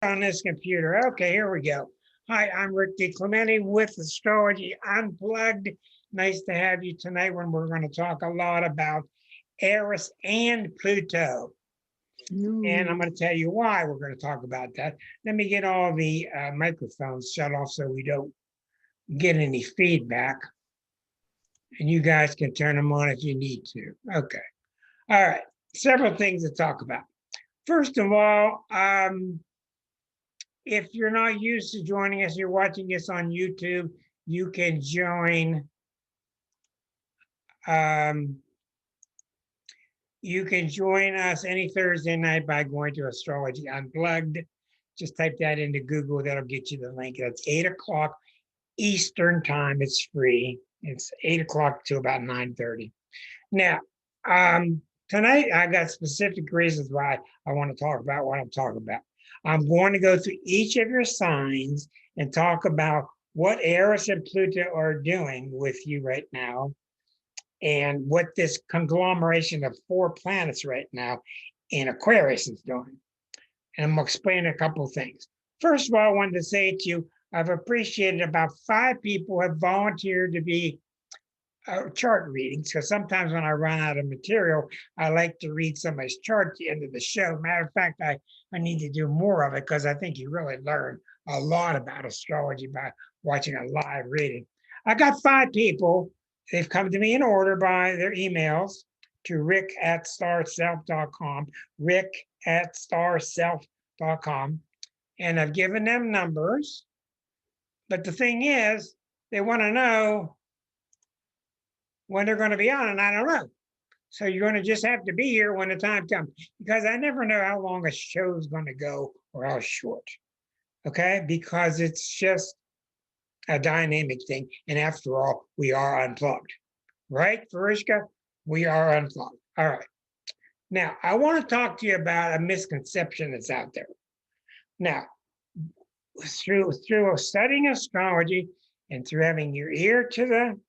on this computer. Okay, here we go. Hi, I'm Rick DiClemente with Astrology Unplugged. Nice to have you tonight when we're going to talk a lot about Eris and Pluto. And I'm going to tell you why we're going to talk about that. Let me get all the microphones shut off so we don't get any feedback. And you guys can turn them on if you need to. Okay. All right. Several things to talk about. First of all, if you're not used to joining us, you're watching us on YouTube, you can join. You can join us any Thursday night by going to Astrology Unplugged. Just type that into Google. That'll get you the link. That's 8 o'clock Eastern time. It's free. It's 8 o'clock to about 9:30. Now, tonight I got specific reasons why I want to talk about what I'm talking about. I'm going to go through each of your signs and talk about what Eris and Pluto are doing with you right now and what this conglomeration of 4 planets right now in Aquarius is doing. And I'm going to explain a couple of things. First of all, I wanted to say to you, I've appreciated about 5 people have volunteered to be chart readings, because sometimes when I run out of material, I like to read somebody's chart at the end of the show. Matter of fact, I need to do more of it because I think you really learn a lot about astrology by watching a live reading. I got 5 people. They've come to me in order by their emails to rick@starself.com, rick@starself.com, and I've given them numbers. But the thing is, they want to know when they're going to be on, and I don't know. So you're going to just have to be here when the time comes, because I never know how long a show is going to go or how short. Okay? Because it's just a dynamic thing. And after all, we are unplugged. Right, Farishka? We are unplugged. All right. Now, I want to talk to you about a misconception that's out there. Now, through studying astrology and through having your ear to the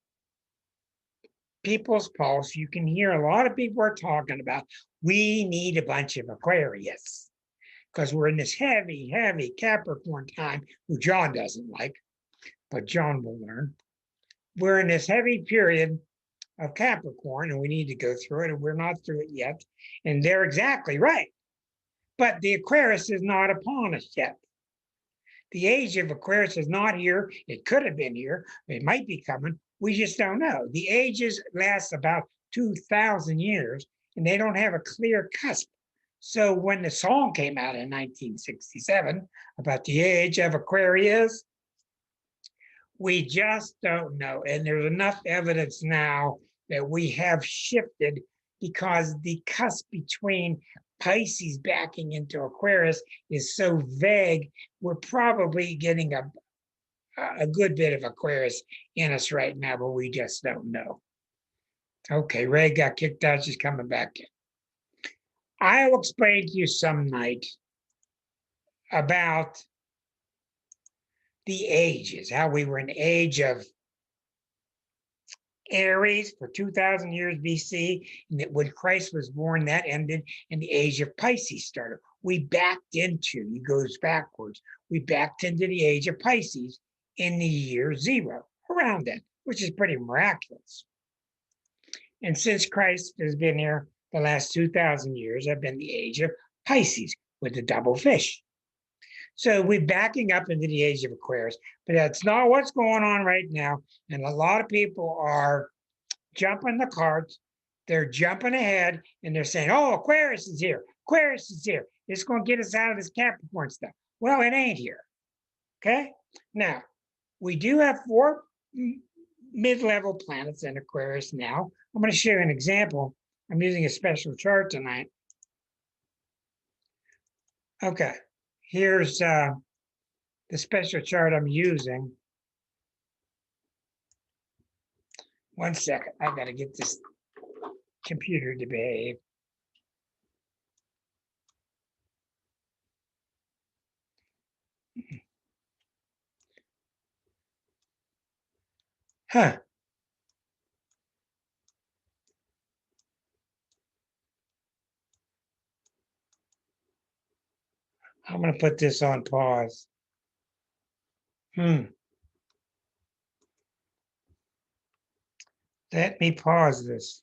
people's pulse, you can hear a lot of people are talking about we need a bunch of Aquarius because we're in this heavy, heavy Capricorn time, who John doesn't like, but John will learn. We're in this heavy period of Capricorn, and we need to go through it, and we're not through it yet. And they're exactly right. But the Aquarius is not upon us yet. The age of Aquarius is not here. It could have been here. It might be coming. We just don't know. The ages last about 2,000 years, and they don't have a clear cusp. So when the song came out in 1967 about the age of Aquarius, we just don't know. And there's enough evidence now that we have shifted, because the cusp between Pisces backing into Aquarius is so vague. We're probably getting a good bit of Aquarius in us right now, but we just don't know. Okay, Ray got kicked out. She's coming back in. I'll explain to you some night about the ages, how we were in the age of Eris for 2,000 years BC, and that when Christ was born, that ended, and the age of Pisces started. We backed into, it goes backwards, we backed into the age of Pisces in the year 0, around then, which is pretty miraculous. And since Christ has been here the last 2,000 years, have been the age of Pisces with the double fish. So we're backing up into the age of Aquarius, but that's not what's going on right now. And a lot of people are jumping the carts. They're jumping ahead and they're saying, oh, Aquarius is here. Aquarius is here. It's going to get us out of this Capricorn stuff. Well, it ain't here. Okay? Now, we do have 4 mid-level planets in Aquarius now. I'm going to show you an example. I'm using a special chart tonight. Okay. Here's the special chart I'm using. One second. I got to get this computer to behave. Huh. I'm going to put this on pause. Let me pause this.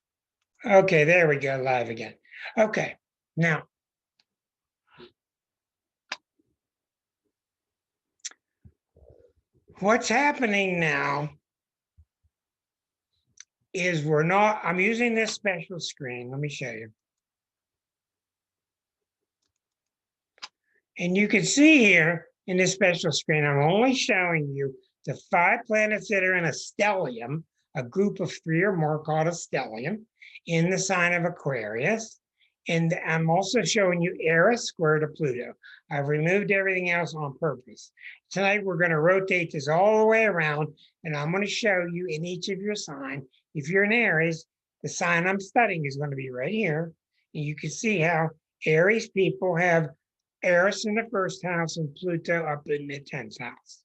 Okay, there we go, live again. Okay, now, what's happening now is I'm using this special screen. Let me show you. And you can see here in this special screen, I'm only showing you the 5 planets that are in a stellium, a group of 3 or more called a stellium, in the sign of Aquarius. And I'm also showing you Eris square to Pluto. I've removed everything else on purpose. Tonight, we're going to rotate this all the way around, and I'm going to show you in each of your sign. If you're an Aries, the sign I'm studying is going to be right here. And you can see how Aries people have Eris in the first house and Pluto up in the 10th house.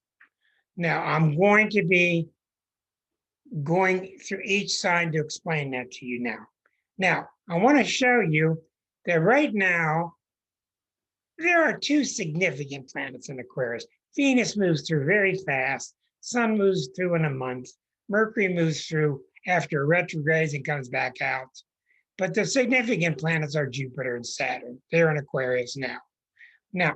Now, I'm going to be going through each sign to explain that to you now. Now, I want to show you that right now, there are 2 significant planets in Aquarius. Venus moves through very fast. Sun moves through in a month. Mercury moves through after retrogrades and comes back out. But the significant planets are Jupiter and Saturn. They're in Aquarius now. Now,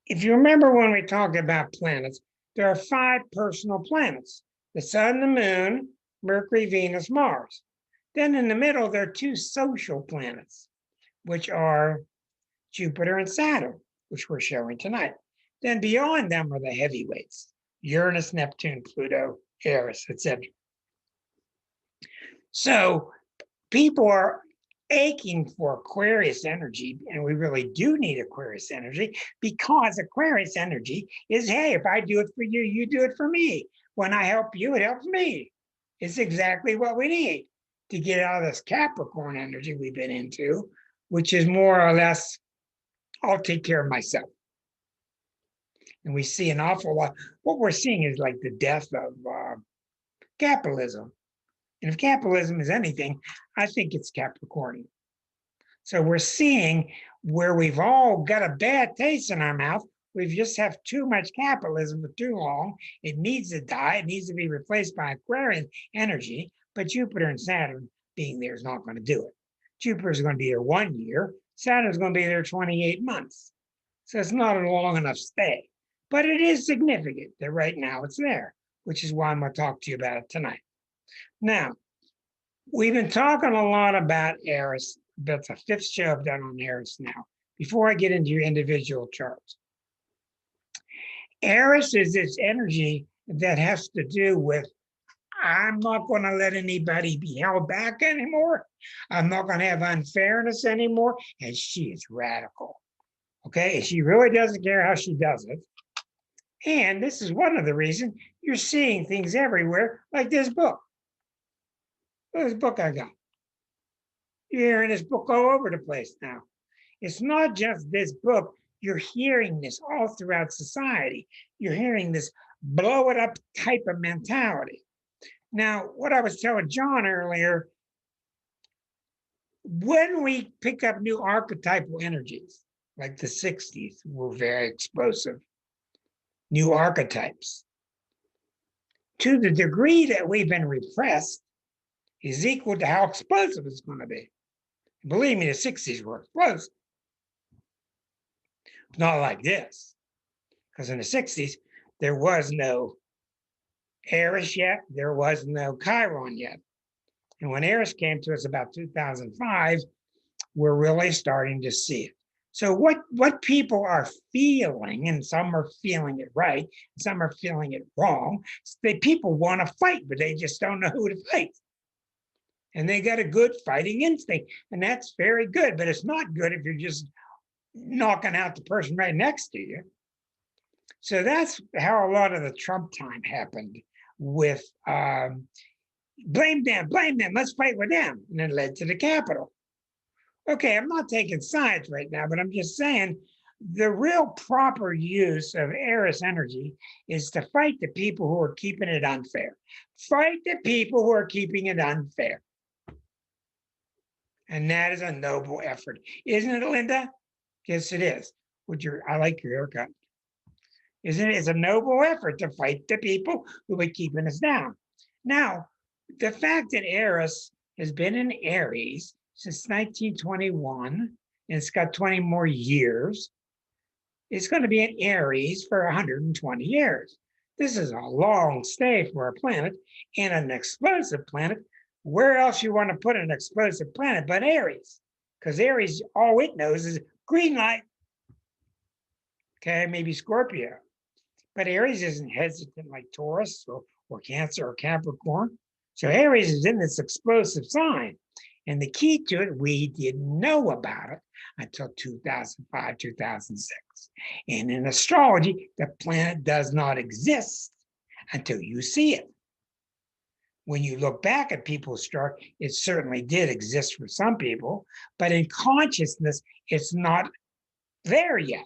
if you remember when we talked about planets, there are 5 personal planets: the Sun, the Moon, Mercury, Venus, Mars. Then in the middle, there are 2 social planets, which are Jupiter and Saturn, which we're showing tonight. Then beyond them are the heavyweights: Uranus, Neptune, Pluto, Eris, etc. So people are aching for Aquarius energy, and we really do need Aquarius energy, because Aquarius energy is, hey, if I do it for you, you do it for me. When I help you, it helps me. It's exactly what we need to get out of this Capricorn energy we've been into, which is more or less, I'll take care of myself. And we see an awful lot. What we're seeing is like the death of capitalism. And if capitalism is anything, I think it's Capricornian. So we're seeing where we've all got a bad taste in our mouth. We just have too much capitalism for too long. It needs to die. It needs to be replaced by Aquarian energy. But Jupiter and Saturn being there is not going to do it. Jupiter is going to be there 1 year. Saturn is going to be there 28 months. So it's not a long enough stay. But it is significant that right now it's there, which is why I'm going to talk to you about it tonight. Now, we've been talking a lot about Eris. That's the 5th show I've done on Eris now, before I get into your individual charts. Eris is this energy that has to do with, I'm not going to let anybody be held back anymore. I'm not going to have unfairness anymore. And she is radical. Okay, and she really doesn't care how she does it. And this is one of the reasons you're seeing things everywhere, like this book. Look at this book I got. You're hearing this book all over the place now. It's not just this book. You're hearing this all throughout society. You're hearing this blow it up type of mentality. Now, what I was telling John earlier, when we pick up new archetypal energies, like the 60s were very explosive, new archetypes, to the degree that we've been repressed is equal to how explosive it's going to be. Believe me, the 60s were explosive. Not like this, because in the 60s, there was no Eris yet, there was no Chiron yet. And when Eris came to us about 2005, we're really starting to see it. So what people are feeling, and some are feeling it right, some are feeling it wrong, people want to fight, but they just don't know who to fight. And they got a good fighting instinct, and that's very good, but it's not good if you're just knocking out the person right next to you. So that's how a lot of the Trump time happened with blame them, let's fight with them, and it led to the Capitol. Okay, I'm not taking sides right now, but I'm just saying the real proper use of Eris energy is to fight the people who are keeping it unfair. Fight the people who are keeping it unfair. And that is a noble effort. Isn't it, Linda? Yes, it is. I like your haircut. Isn't it? It's a noble effort to fight the people who are keeping us down. Now, the fact that Eris has been in Aries since 1921, and it's got 20 more years, it's going to be in Aries for 120 years. This is a long stay for a planet and an explosive planet. Where else you want to put an explosive planet but Aries? Because Aries, all it knows is green light. Okay, maybe Scorpio. But Aries isn't hesitant like Taurus or Cancer or Capricorn. So Aries is in this explosive sign. And the key to it, we didn't know about it until 2005, 2006. And in astrology, the planet does not exist until you see it. When you look back at people's chart, it certainly did exist for some people, but in consciousness, it's not there yet.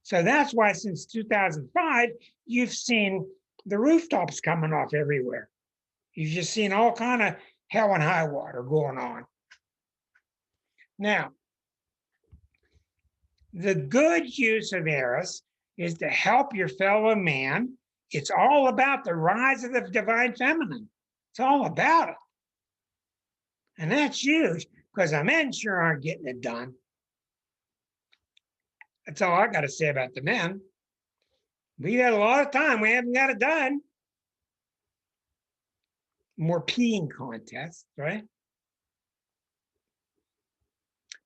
So that's why since 2005, you've seen the rooftops coming off everywhere. You've just seen all kind of hell and high water going on. Now, the good use of Eris is to help your fellow man. It's all about the rise of the divine feminine. It's all about it. And that's huge because the men sure aren't getting it done. That's all I got to say about the men. We had a lot of time. We haven't got it done. More peeing contests, right?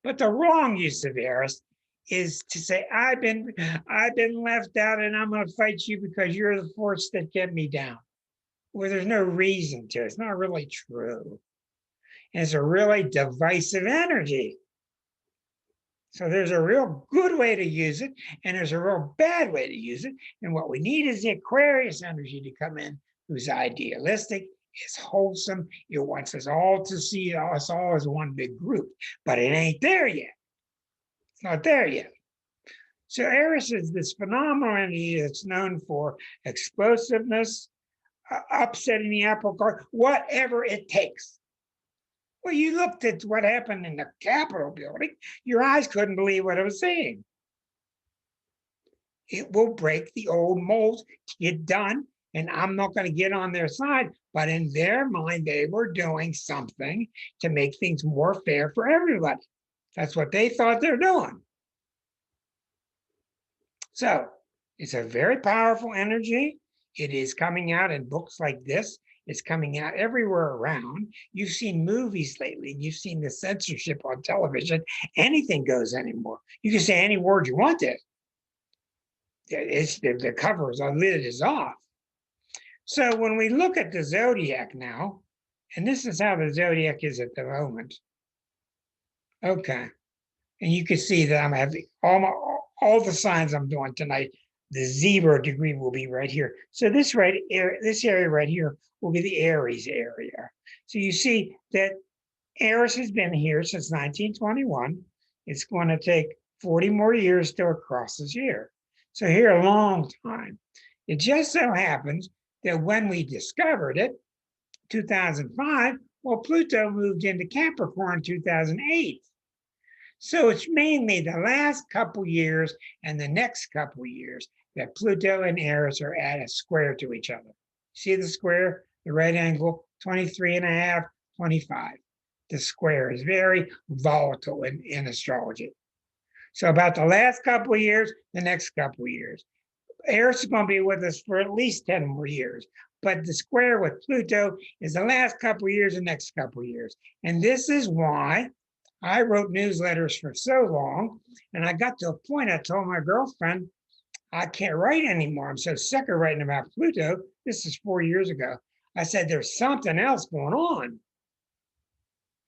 But the wrong use of Eris is to say, I've been left out and I'm going to fight you because you're the force that kept me down. Well, there's no reason to. It's not really true. And it's a really divisive energy. So there's a real good way to use it, and there's a real bad way to use it. And what we need is the Aquarius energy to come in, who's idealistic, is wholesome. It wants us all to see us all as one big group, but it ain't there yet. It's not there yet. So Eris is this phenomenal energy that's known for explosiveness, upsetting the apple cart, whatever it takes. Well, you looked at what happened in the Capitol building, your eyes couldn't believe what it was seeing. It will break the old molds to get done, and I'm not going to get on their side, but in their mind, they were doing something to make things more fair for everybody. That's what they thought they're doing. So it's a very powerful energy. It is coming out in books like this. It's coming out everywhere around. You've seen movies lately, and you've seen the censorship on television. Anything goes anymore. You can say any word you want to. The cover is, the lid is off. So when we look at the zodiac now, and this is how the zodiac is at the moment. Okay. And you can see that I'm having all the signs I'm doing tonight. The 0 degree will be right here. So this area right here will be the Aries area. So you see that Eris has been here since 1921. It's going to take 40 more years to cross this year. So here a long time. It just so happens that when we discovered it, 2005, well, Pluto moved into Capricorn 2008. So it's mainly the last couple years and the next couple years that Pluto and Eris are at a square to each other. See the square, the right angle, 23.5, 25. The square is very volatile in astrology. So about the last couple of years, the next couple of years. Eris is going to be with us for at least 10 more years. But the square with Pluto is the last couple of years, the next couple of years. And this is why I wrote newsletters for so long, and I got to a point I told my girlfriend, I can't write anymore. I'm so sick of writing about Pluto. This is 4 years ago. I said, there's something else going on.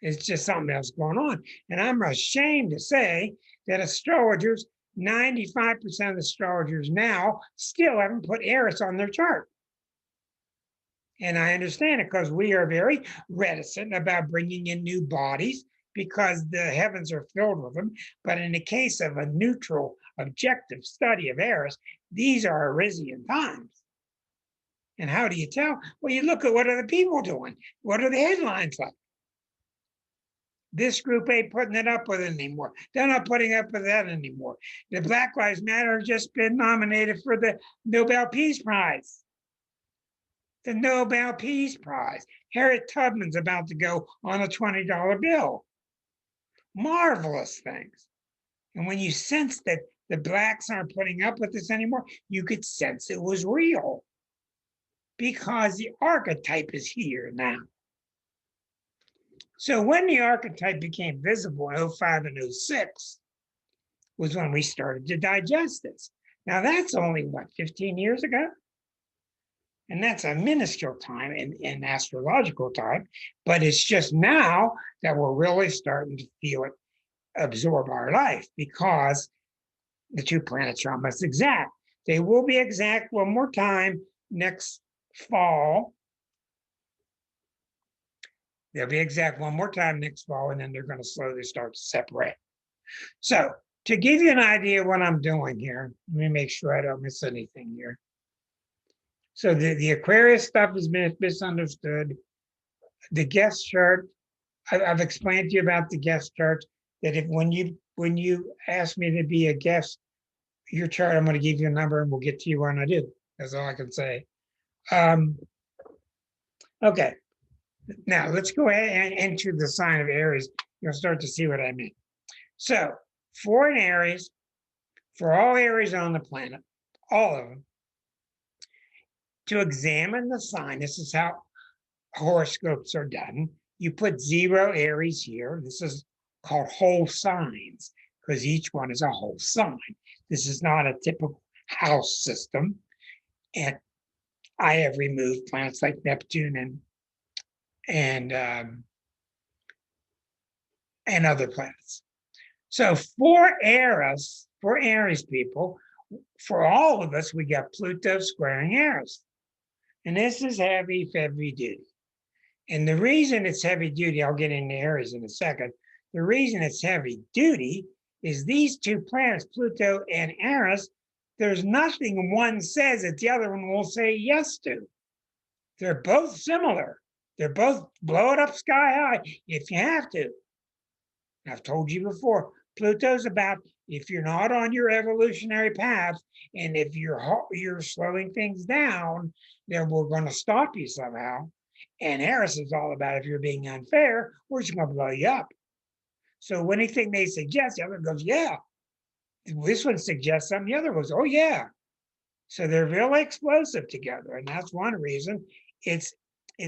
It's just something else going on. And I'm ashamed to say that astrologers, 95% of astrologers now still haven't put Eris on their chart. And I understand it because we are very reticent about bringing in new bodies because the heavens are filled with them. But in the case of a neutral, objective study of Eris, these are Arisian times. And how do you tell? Well, you look at what are the people doing? What are the headlines like? This group ain't putting it up with it anymore. They're not putting up with that anymore. The Black Lives Matter has just been nominated for the Nobel Peace Prize. The Nobel Peace Prize. Harriet Tubman's about to go on a $20 bill. Marvelous things. And when you sense that the blacks aren't putting up with this anymore, you could sense it was real. Because the archetype is here now. So when the archetype became visible in 05 and 06 was when we started to digest this. Now that's only, what, 15 years ago? And that's a minuscule time in astrological time, but it's just now that we're really starting to feel it absorb our life because the two planets are almost exact. They will be exact one more time next fall. They'll be exact one more time next fall, and then they're going to slowly start to separate. So to give you an idea of what I'm doing here, let me make sure I don't miss anything here. So the Aquarius stuff has been misunderstood. The guest chart, I've explained to you about the guest chart, that if when you ask me to be a guest, your chart, I'm going to give you a number and we'll get to you when I do. That's all I can say. Okay. Now let's go ahead and enter the sign of Aries. You'll start to see what I mean. So for an Aries, for all Aries on the planet, all of them, to examine the sign, this is how horoscopes are done. You put 0 Aries here. This is called whole signs because each one is a whole sign. This is not a typical house system. And I have removed planets like Neptune and other planets. So for Eris people, for all of us, we got Pluto squaring Eris. And this is heavy duty. And the reason it's heavy duty, I'll get into Eris in a second. The reason it's heavy duty is these two planets, Pluto and Eris, there's nothing one says that the other one will say yes to. They're both similar. They're both blow it up sky high if you have to. I've told you before, Pluto's about if you're not on your evolutionary path and if you're slowing things down, then we're going to stop you somehow. And Eris is all about if you're being unfair, we're just going to blow you up. So anything they suggest, the other goes, yeah. This one suggests something, the other goes, oh yeah. So they're really explosive together. And that's one reason it's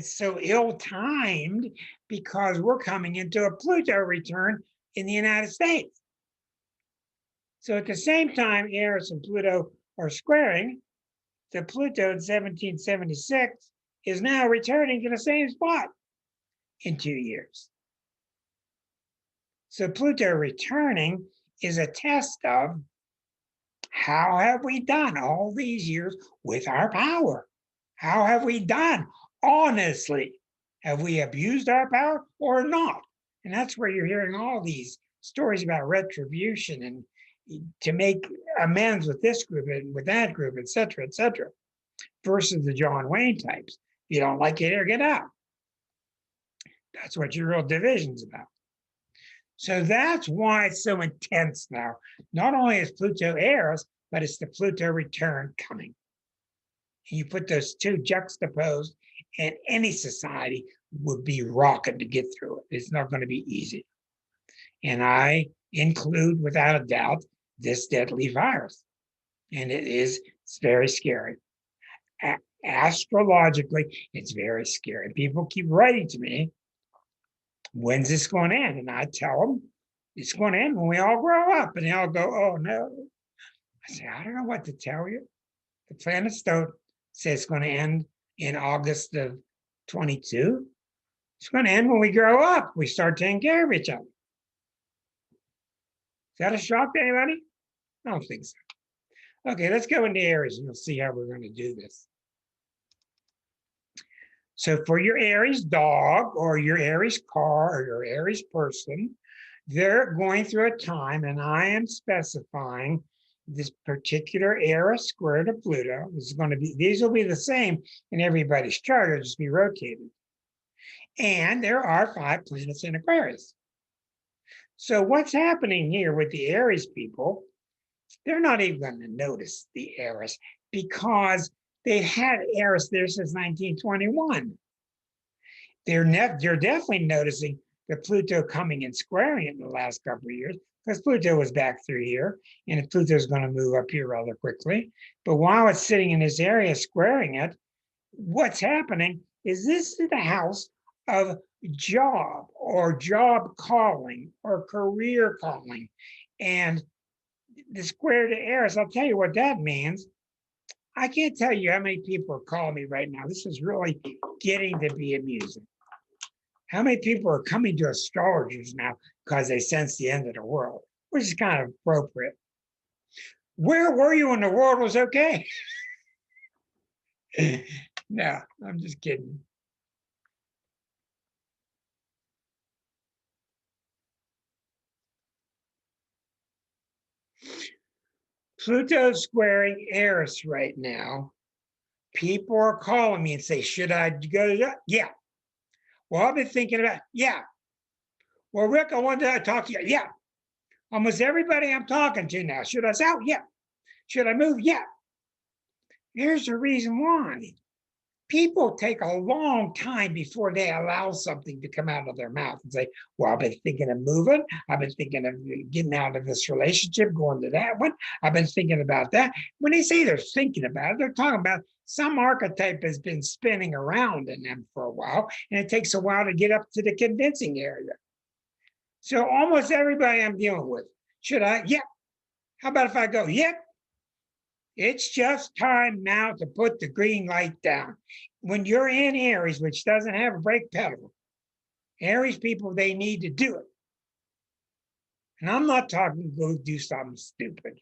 so ill-timed because we're coming into a Pluto return in the United States. So at the same time, Eris and Pluto are squaring, the Pluto in 1776 is now returning to the same spot in 2 years. So Pluto returning is a test of how have we done all these years with our power? How have we done honestly? Have we abused our power or not? And that's where you're hearing all these stories about retribution and to make amends with this group and with that group, et cetera, versus the John Wayne types. If you don't like it here, get out. That's what your real division's about. So that's why it's so intense now. Not only is Pluto Eris, but it's the Pluto return coming. And you put those two juxtaposed, and any society would be rocking to get through it. It's not going to be easy. And I include, without a doubt, this deadly virus. And it's very scary. Astrologically, it's very scary. People keep writing to me, when's this going to end? And I tell them, it's going to end when we all grow up. And they all go, oh no. I say, I don't know what to tell you. The planets don't say it's going to end in August of 22. It's going to end when we grow up. We start taking care of each other. Is that a shock to anybody? I don't think so. Okay, let's go into Aries and you'll see how we're going to do this. So for your Aries dog or your Aries car or your Aries person, they're going through a time, and I am specifying this particular Eris square to Pluto. This is going to be, these will be the same in everybody's chart, it'll just be rotated. And there are 5 planets in Aquarius. So what's happening here with the Aries people, they're not even going to notice the Eris because they've had Eris there since 1921. They're definitely noticing the Pluto coming and squaring it in the last couple of years because Pluto was back through here and Pluto's going to move up here rather quickly. But while it's sitting in this area squaring it, what's happening is this is the house of job or job calling or career calling. And the square to Eris, I'll tell you what that means. I can't tell you how many people are calling me right now. This is really getting to be amusing. How many people are coming to astrologers now because they sense the end of the world, which is kind of appropriate. Where were you when the world was okay? No, I'm just kidding. Pluto squaring Eris right now. People are calling me and say, should I go to that? Yeah. Well, I've been thinking about, yeah. Well, Rick, I wanted to talk to you. Yeah. Almost everybody I'm talking to now. Should I sell? Yeah. Should I move? Yeah. Here's the reason why. People take a long time before they allow something to come out of their mouth and say, well, I've been thinking of moving. I've been thinking of getting out of this relationship, going to that one. I've been thinking about that. When they say they're thinking about it, they're talking about some archetype has been spinning around in them for a while, and it takes a while to get up to the condensing area. So almost everybody I'm dealing with, should I? Yep. How about if I go? Yep. It's just time now to put the green light down. When you're in Aries, which doesn't have a brake pedal, Aries people, they need to do it. And I'm not talking go do something stupid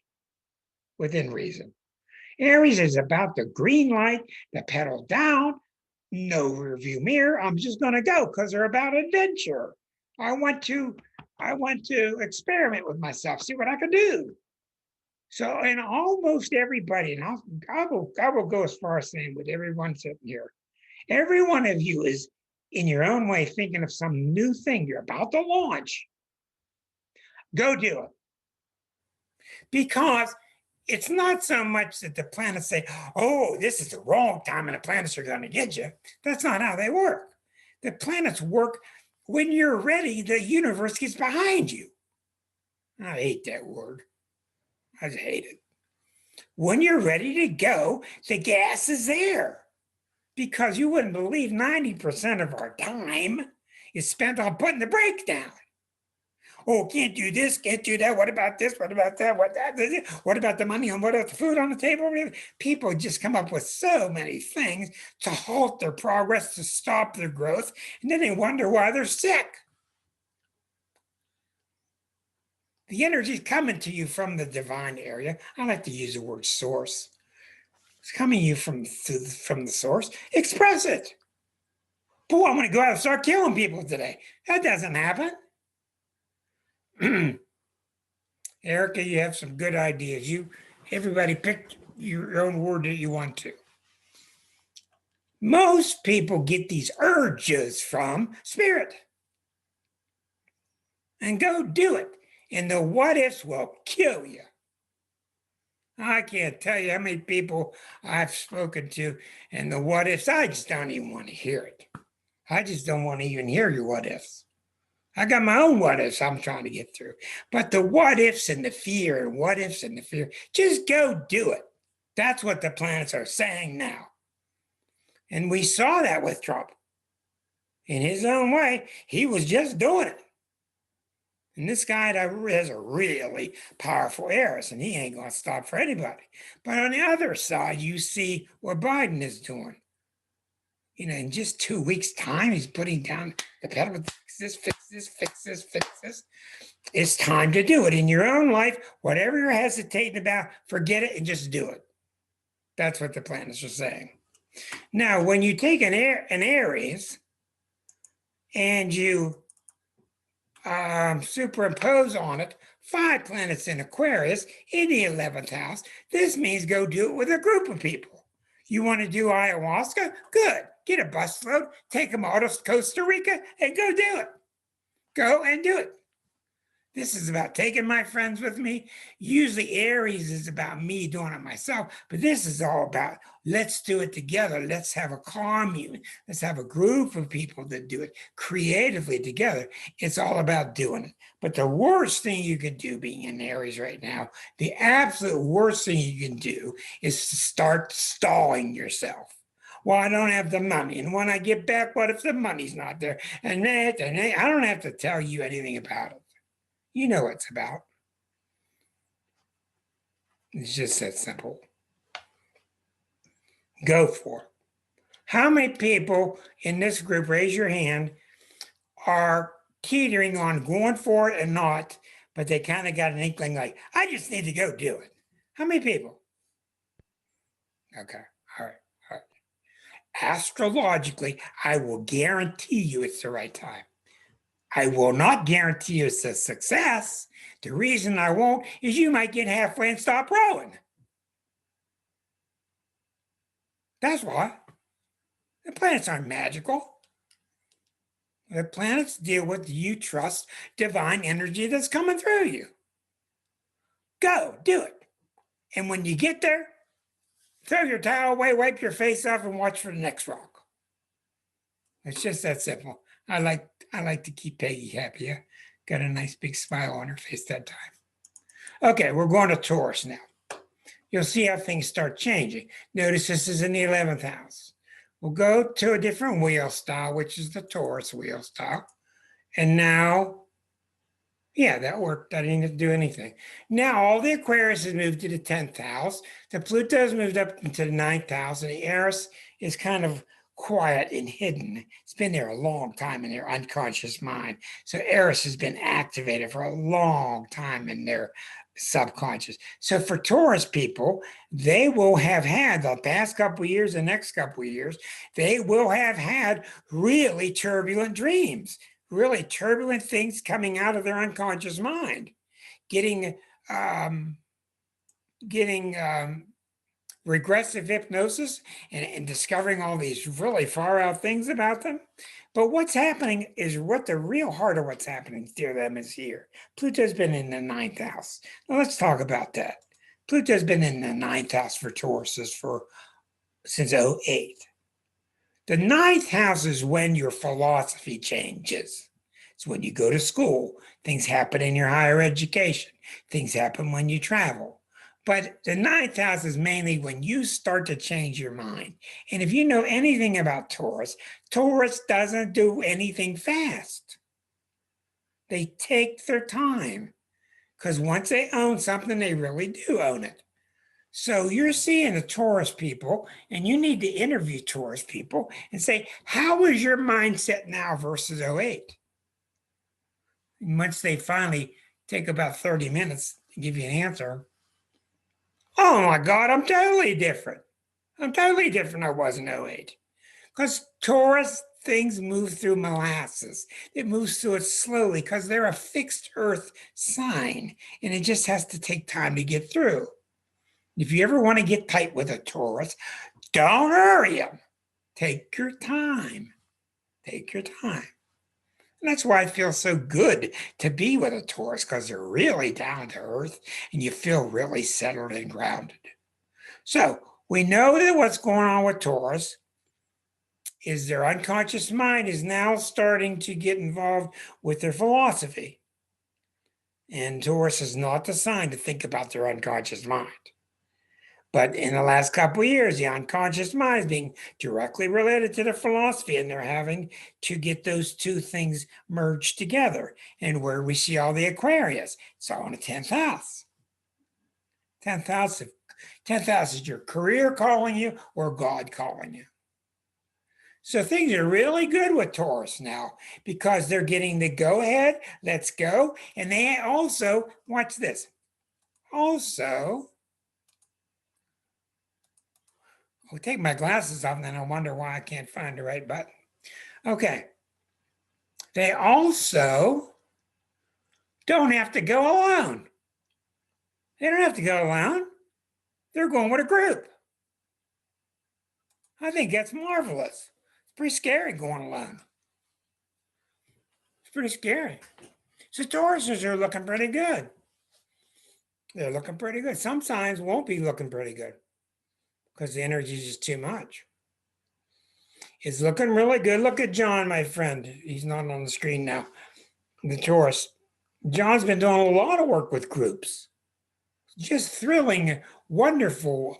within reason. Aries is about the green light, the pedal down, no rearview mirror. I'm just going to go because they're about adventure. I want to experiment with myself, see what I can do. So, and almost everybody, and I will go as far as saying with everyone sitting here, every one of you is in your own way thinking of some new thing you're about to launch. Go do it. Because it's not so much that the planets say, oh, this is the wrong time and the planets are going to get you. That's not how they work. The planets work when you're ready, the universe gets behind you. I hate that word. I just hate it. When you're ready to go, the gas is there. Because you wouldn't believe 90% of our time is spent on putting the brake down. Oh, can't do this, can't do that. What about this? What about that? What about the money? What about the food on the table? People just come up with so many things to halt their progress, to stop their growth, and then they wonder why they're sick. The energy is coming to you from the divine area. I like to use the word source. It's coming to you from the source. Express it. Boy, I'm going to go out and start killing people today. That doesn't happen. Erica, you have some good ideas. Everybody pick your own word that you want to. Most people get these urges from spirit. And go do it. And the what ifs will kill you. I can't tell you how many people I've spoken to, and the what ifs, I just don't even want to hear it. I just don't want to even hear your what ifs. I got my own what ifs I'm trying to get through. But the what ifs and the fear and what ifs and the fear, just go do it. That's what the planets are saying now. And we saw that with Trump. In his own way, he was just doing it. And this guy has a really powerful Eris, and he ain't going to stop for anybody. But on the other side, you see what Biden is doing. You know, in just 2 weeks' time, he's putting down the pedal, fix this, fix this, fix this, fix this. It's time to do it in your own life. Whatever you're hesitating about, forget it and just do it. That's what the planets are saying. Now, when you take an Aries and you superimpose on it 5 planets in Aquarius in the 11th house, this means go do it with a group of people. You want to do ayahuasca? Good. Get a busload, take them out of Costa Rica, and go do it. Go and do it. This is about taking my friends with me. Usually Aries is about me doing it myself, but this is all about let's do it together. Let's have a commune. Let's have a group of people that do it creatively together. It's all about doing it. But the worst thing you can do being in Aries right now, the absolute worst thing you can do is to start stalling yourself. Well, I don't have the money. And when I get back, what if the money's not there? And that, I don't have to tell you anything about it. You know what it's about. It's just that simple. Go for it. How many people in this group, raise your hand, are teetering on going for it and not, but they kind of got an inkling like, I just need to go do it? How many people? Okay. All right. All right. Astrologically, I will guarantee you it's the right time. I will not guarantee you it's a success. The reason I won't is you might get halfway and stop rowing. That's why. The planets aren't magical. The planets deal with you trust divine energy that's coming through you. Go, do it. And when you get there, throw your towel away, wipe your face off, and watch for the next rock. It's just that simple. I like to keep Peggy happy. Yeah? Got a nice big smile on her face that time. Okay, we're going to Taurus now. You'll see how things start changing. Notice this is in the 11th house. We'll go to a different wheel style, which is the Taurus wheel style. And now, yeah, that worked. I didn't do anything. Now all the Aquarius has moved to the 10th house. The Pluto has moved up into the 9th house, and the Eris is kind of quiet and hidden. It's been there a long time in their unconscious mind. So Eris has been activated for a long time in their subconscious. So for Taurus people, they will have had the past couple of years, the next couple of years, they will have had really turbulent dreams, really turbulent things coming out of their unconscious mind, getting regressive hypnosis and discovering all these really far out things about them. But what's happening is what the real heart of what's happening to them is here. Pluto's been in the 9th house. Now let's talk about that. Pluto's been in the 9th house for Tauruses since 2008. The 9th house is when your philosophy changes. It's when you go to school. Things happen in your higher education. Things happen when you travel. But the 9th house is mainly when you start to change your mind. And if you know anything about Taurus, Taurus doesn't do anything fast. They take their time because once they own something, they really do own it. So you're seeing the Taurus people, and you need to interview Taurus people and say, how is your mindset now versus 08? And once they finally take about 30 minutes to give you an answer, oh my God, I'm totally different. I'm totally different I was in 08. Because Taurus things move through molasses. It moves through it slowly because they're a fixed earth sign, and it just has to take time to get through. If you ever want to get tight with a Taurus, don't hurry them. Take your time. Take your time. And that's why it feels so good to be with a Taurus, because they're really down to earth and you feel really settled and grounded. So we know that what's going on with Taurus is their unconscious mind is now starting to get involved with their philosophy. And Taurus is not the sign to think about their unconscious mind. But in the last couple of years, the unconscious mind is being directly related to the philosophy, and they're having to get those two things merged together. And where we see all the Aquarius, it's all in the 10th house. 10th house is your career calling you or God calling you. So things are really good with Taurus now because they're getting the go ahead, let's go. And they also, watch this, also, I'll take my glasses off and then I wonder why I can't find the right button. Okay. They also don't have to go alone. They don't have to go alone. They're going with a group. I think that's marvelous. It's pretty scary going alone. It's pretty scary. So Tauruses are looking pretty good. They're looking pretty good. Some signs won't be looking pretty good because the energy is just too much. It's looking really good. Look at John, my friend. He's not on the screen now. The Taurus. John's been doing a lot of work with groups. Just thrilling, wonderful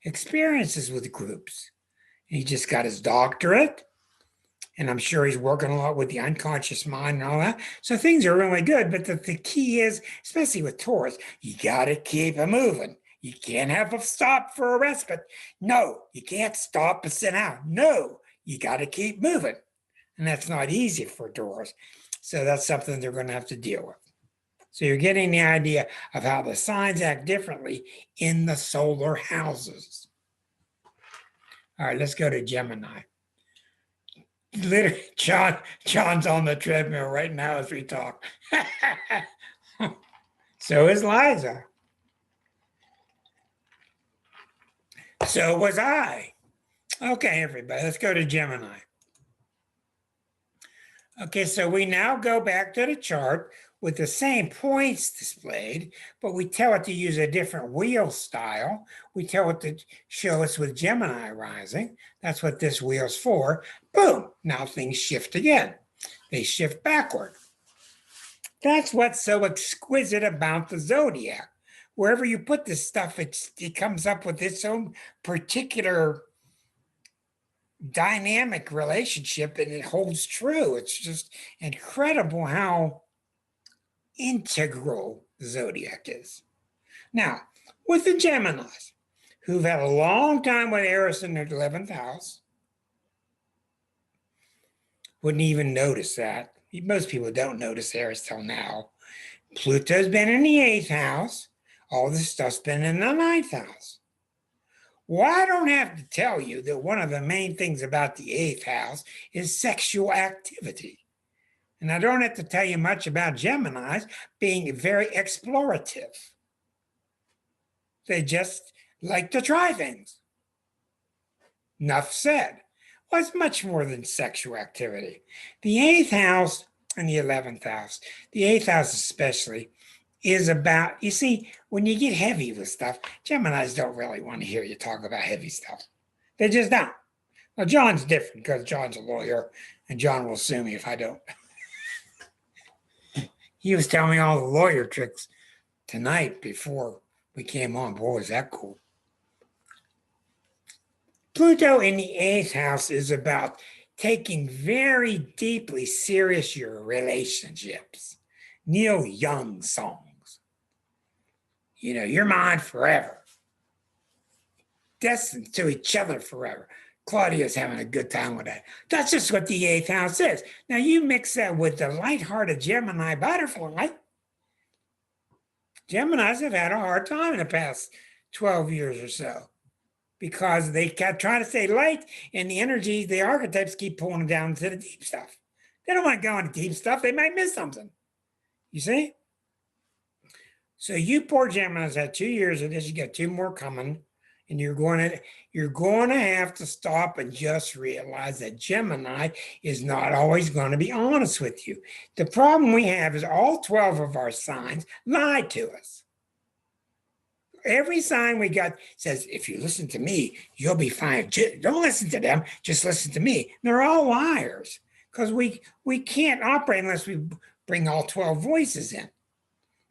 experiences with groups. He just got his doctorate, and I'm sure he's working a lot with the unconscious mind and all that. So things are really good. But the key is, especially with Taurus, you got to keep it moving. You can't have a stop for a respite. No, you can't stop and sit down. No, you got to keep moving. And that's not easy for Taurus. So that's something they're going to have to deal with. So you're getting the idea of how the signs act differently in the solar houses. All right, let's go to Gemini. Literally, John's on the treadmill right now as we talk. So is Liza. So was I. Okay, everybody, let's go to Gemini. Okay, so we now go back to the chart with the same points displayed, but we tell it to use a different wheel style. We tell it to show us with Gemini rising. That's what this wheel's for. Boom, now things shift again. They shift backward. That's what's so exquisite about the zodiac. Wherever you put this stuff, it comes up with its own particular dynamic relationship, and it holds true. It's just incredible how integral the zodiac is. Now, with the Geminis, who've had a long time with Eris in their 11th house, wouldn't even notice that. Most people don't notice Eris till now. Pluto's been in the 8th house. All this stuff's been in the 9th house. Well, I don't have to tell you that one of the main things about the 8th house is sexual activity. And I don't have to tell you much about Geminis being very explorative. They just like to try things. Enough said. Well, it's much more than sexual activity. The 8th house and the 11th house, the 8th house especially, is about, you see, when you get heavy with stuff, Geminis don't really want to hear you talk about heavy stuff. They just don't. Well, John's different because John's a lawyer, and John will sue me if I don't. He was telling me all the lawyer tricks tonight before we came on. Boy, is that cool. Pluto in the 8th house is about taking very deeply serious your relationships. Neil Young songs. You know, you're mine forever. Destined to each other forever. Claudia's having a good time with that. That's just what the 8th house is. Now you mix that with the lighthearted Gemini butterfly. Geminis have had a hard time in the past 12 years or so because they kept trying to stay light, and the energy, the archetypes keep pulling them down to the deep stuff. They don't want to go into deep stuff. They might miss something. You see? So you poor Geminis had 2 years of this. You got 2 more coming, and you're going to have to stop and just realize that Gemini is not always going to be honest with you. The problem we have is all 12 of our signs lie to us. Every sign we got says, if you listen to me, you'll be fine. Don't listen to them. Just listen to me. They're all liars because we can't operate unless we bring all 12 voices in.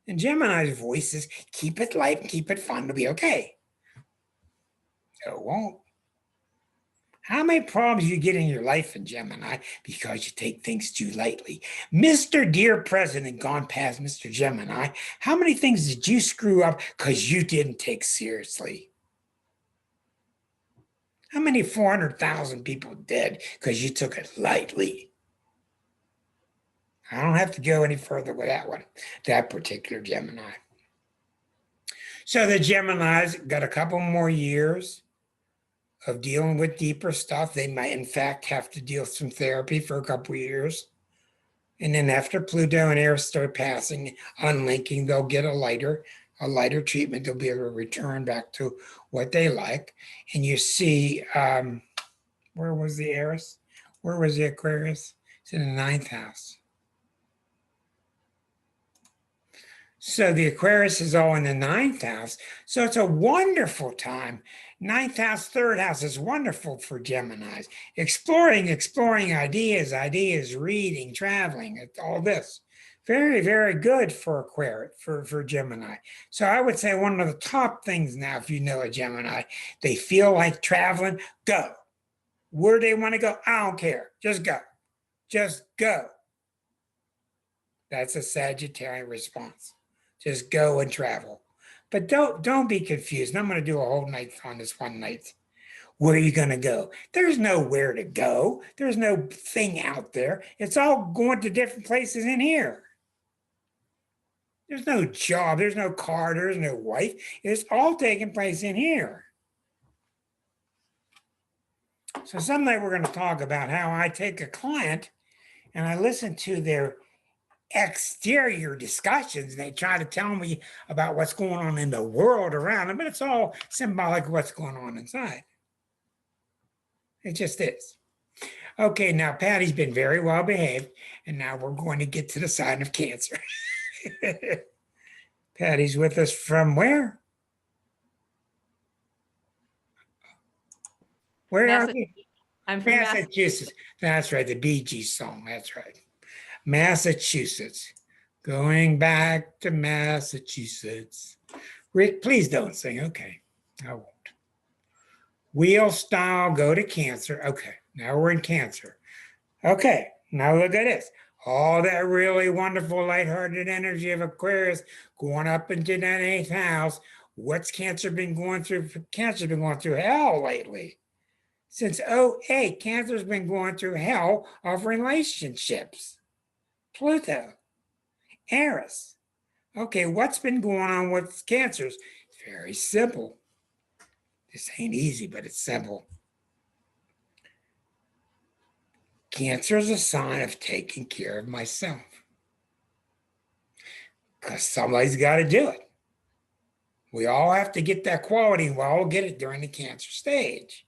And Gemini's voices, keep it light and keep it fun to be okay. So it won't. How many problems you get in your life in Gemini because you take things too lightly? Mr. Dear President, gone past Mr. Gemini, how many things did you screw up because you didn't take seriously? How many 400,000 people dead because you took it lightly? I don't have to go any further with that one, that particular Gemini. So the Geminis got a couple more years of dealing with deeper stuff. They might, in fact, have to deal with some therapy for a couple of years. And then after Pluto and Eris start passing, unlinking, they'll get a lighter treatment. They'll be able to return back to what they like. And you see, where was the Eris? Where was the Aquarius? It's in the 9th house. So the Aquarius is all in the ninth house. So it's a wonderful time. Ninth house, third house is wonderful for Geminis. Exploring ideas, reading, traveling, all this. Very, very good for Aquarius, for Gemini. So I would say one of the top things now, if you know a Gemini, they feel like traveling, go. Where they want to go, I don't care. Just go. Just go. That's a Sagittarian response. Just go and travel. But don't be confused. I'm going to do a whole night on this one night. Where are you going to go? There's nowhere to go. There's no thing out there. It's all going to different places in here. There's no job. There's no car. There's no wife. It's all taking place in here. So someday we're going to talk about how I take a client and I listen to their exterior discussions. They try to tell me about what's going on in the world around them, but it's all symbolic of what's going on inside. It just is. Okay, now Patty's been very well behaved, and now we're going to get to the sign of Cancer. Patty's with us from where? Where are you? I'm from Massachusetts. That's right, the Bee Gees song. That's right. Massachusetts. Going back to Massachusetts. Rick, please don't sing. Okay, I won't. Wheel style, go to Cancer. Okay, now we're in Cancer. Okay, now look at this. All that really wonderful, lighthearted energy of Aquarius going up into that eighth house. What's Cancer been going through? Cancer's been going through hell lately. Since 2008, Cancer's been going through hell of relationships. Pluto, Eris. Okay, what's been going on with Cancers? It's very simple. This ain't easy, but it's simple. Cancer is a sign of taking care of myself. Because somebody's got to do it. We all have to get that quality, and we all get it during the Cancer stage.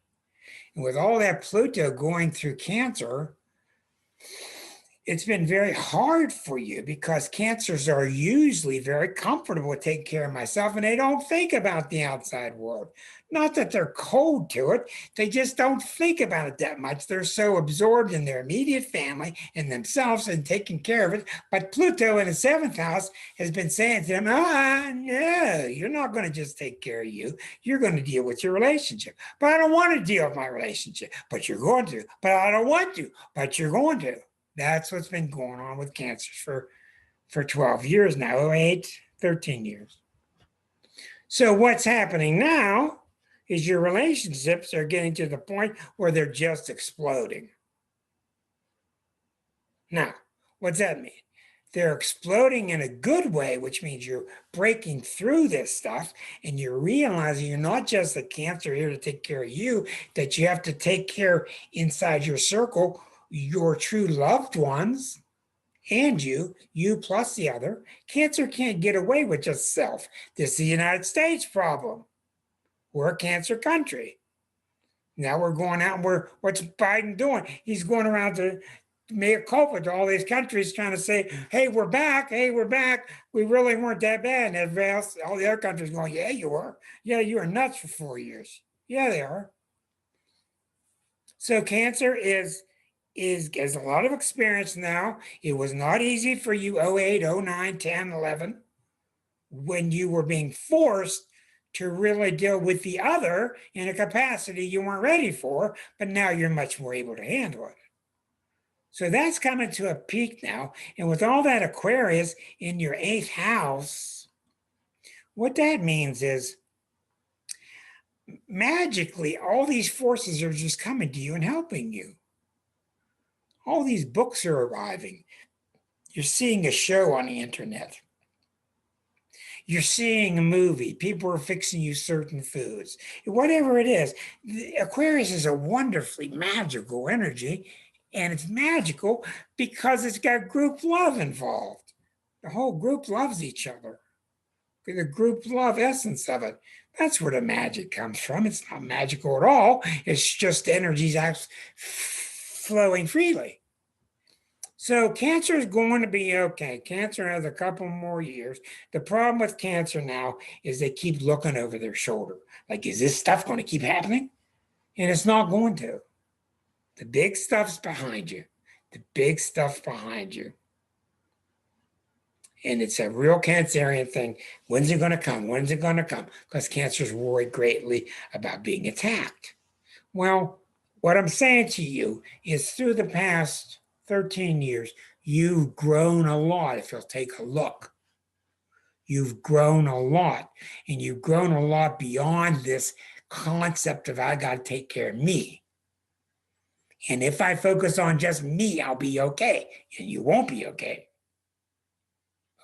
And with all that Pluto going through Cancer, it's been very hard for you because Cancers are usually very comfortable with taking care of myself and they don't think about the outside world. Not that they're cold to it, they just don't think about it that much. They're so absorbed in their immediate family and themselves and taking care of it. But Pluto in the seventh house has been saying to them, no, you're not going to just take care of you. You're going to deal with your relationship. But I don't want to deal with my relationship. But you're going to. But I don't want to. But you're going to. That's what's been going on with Cancers for 12 years now, 13 years. So what's happening now is your relationships are getting to the point where they're just exploding. Now, what's that mean? They're exploding in a good way, which means you're breaking through this stuff and you're realizing you're not just a Cancer here to take care of you, that you have to take care inside your circle your true loved ones and you plus the other. Cancer can't get away with just self. This is the United States problem. We're a Cancer country. Now we're going out and what's Biden doing? He's going around to make a culpa to all these countries trying to say, hey, we're back. Hey, we're back. We really weren't that bad. And everybody else, all the other countries going, yeah, you were. Yeah, you were nuts for 4 years. Yeah, they are. So Cancer has a lot of experience now. It was not easy for you 08, 09, 10, 11, when you were being forced to really deal with the other in a capacity you weren't ready for, but now you're much more able to handle it. So that's coming to a peak now. And with all that Aquarius in your eighth house, what that means is magically all these forces are just coming to you and helping you. All these books are arriving. You're seeing a show on the internet. You're seeing a movie. People are fixing you certain foods. Whatever it is, Aquarius is a wonderfully magical energy, and it's magical because it's got group love involved. The whole group loves each other. The group love essence of it. That's where the magic comes from. It's not magical at all. It's just energies flowing freely. So Cancer is going to be okay. Cancer has a couple more years. The problem with Cancer now is they keep looking over their shoulder. Like, is this stuff going to keep happening? And it's not going to. The big stuff's behind you. The big stuff behind you. And it's a real Cancerian thing. When's it going to come? When's it going to come? Because Cancer's worried greatly about being attacked. Well, what I'm saying to you is through the past 13 years, you've grown a lot if you'll take a look. You've grown a lot, and you've grown a lot beyond this concept of I got to take care of me. And if I focus on just me, I'll be okay. And you won't be okay.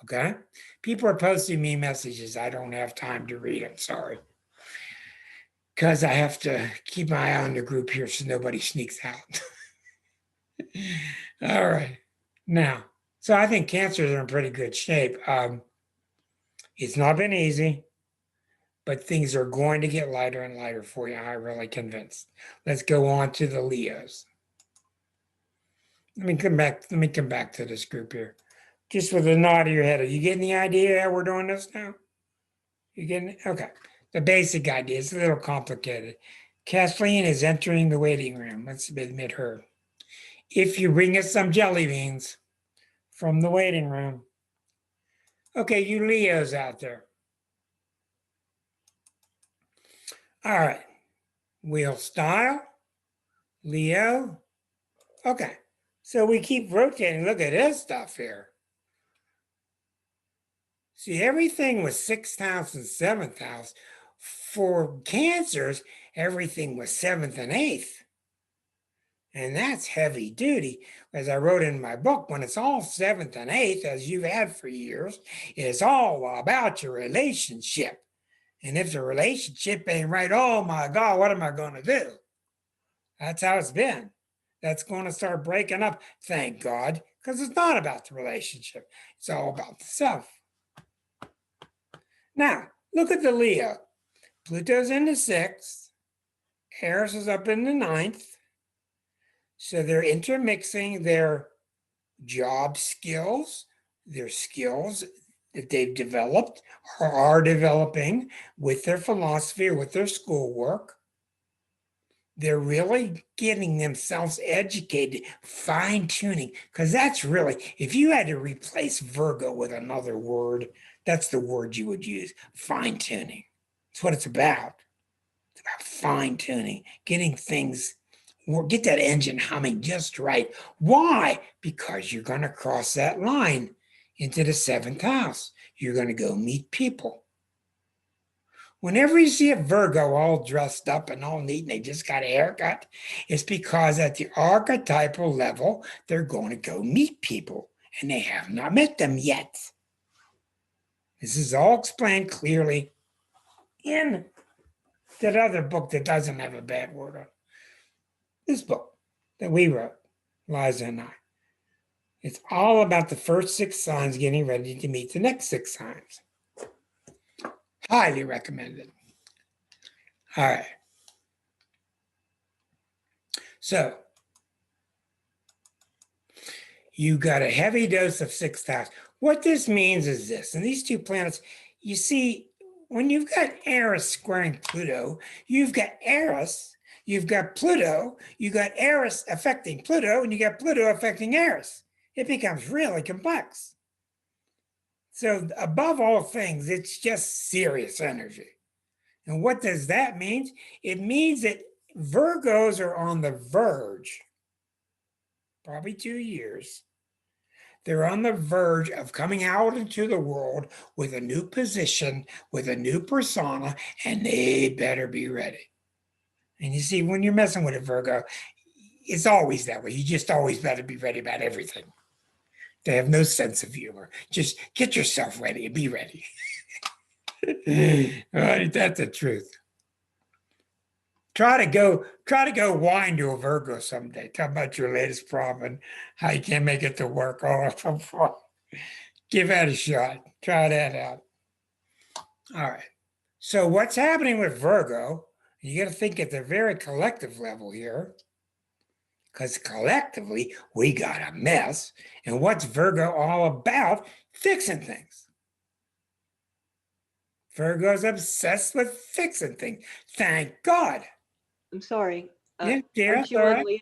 Okay? People are posting me messages. I don't have time to read. I'm sorry. Because I have to keep my eye on the group here so nobody sneaks out. All right. Now, so I think Cancers are in pretty good shape. It's not been easy, but things are going to get lighter and lighter for you. I'm really convinced. Let's go on to the Leos. Let me come back to this group here. Just with a nod of your head. Are you getting the idea how we're doing this now? You getting it? Okay. The basic idea is a little complicated. Kathleen is entering the waiting room. Let's admit her. If you bring us some jelly beans from the waiting room. Okay, you Leos out there. All right. Wheel style, Leo. Okay. So we keep rotating. Look at this stuff here. See, everything was 6th house and 7th house. For Cancers, everything was 7th and 8th. And that's heavy duty. As I wrote in my book, when it's all 7th and 8th, as you've had for years, it's all about your relationship. And if the relationship ain't right, oh my God, what am I going to do? That's how it's been. That's going to start breaking up, thank God, because it's not about the relationship. It's all about the self. Now, look at the Leo. Pluto's in the 6th. Eris is up in the 9th. So they're intermixing their job skills, their skills that they've developed or are developing with their philosophy or with their schoolwork. They're really getting themselves educated, fine-tuning, because that's really, if you had to replace Virgo with another word, that's the word you would use, fine-tuning. That's what it's about. It's about fine-tuning, getting things, get that engine humming just right. Why? Because you're going to cross that line into the 7th house. You're going to go meet people. Whenever you see a Virgo all dressed up and all neat and they just got a haircut, it's because at the archetypal level, they're going to go meet people and they have not met them yet. This is all explained clearly in that other book that doesn't have a bad word on it. This book that we wrote, Liza and I. It's all about the first 6 signs getting ready to meet the next 6 signs. Highly recommended. All right. So you got a heavy dose of 6th house. What this means is this, and these 2 planets, you see, when you've got Eris squaring Pluto, you've got Eris, you've got Pluto, you got Eris affecting Pluto, and you got Pluto affecting Eris. It becomes really complex. So above all things, it's just serious energy. And what does that mean? It means that Virgos are on the verge, probably 2 years. They're on the verge of coming out into the world with a new position, with a new persona, and they better be ready. And you see, when you're messing with a Virgo, it's always that way. You just always better be ready about everything. They have no sense of humor. Just get yourself ready and be ready. Right, that's the truth. Try to go whine to a Virgo someday. Talk about your latest problem and how you can't make it to work. Oh, give that a shot. Try that out. All right. So what's happening with Virgo? You got to think at the very collective level here. because collectively we got a mess. And what's Virgo all about? Fixing things. Virgo's obsessed with fixing things. Thank God. I'm sorry. Yeah, Aren't you all on right. Leo?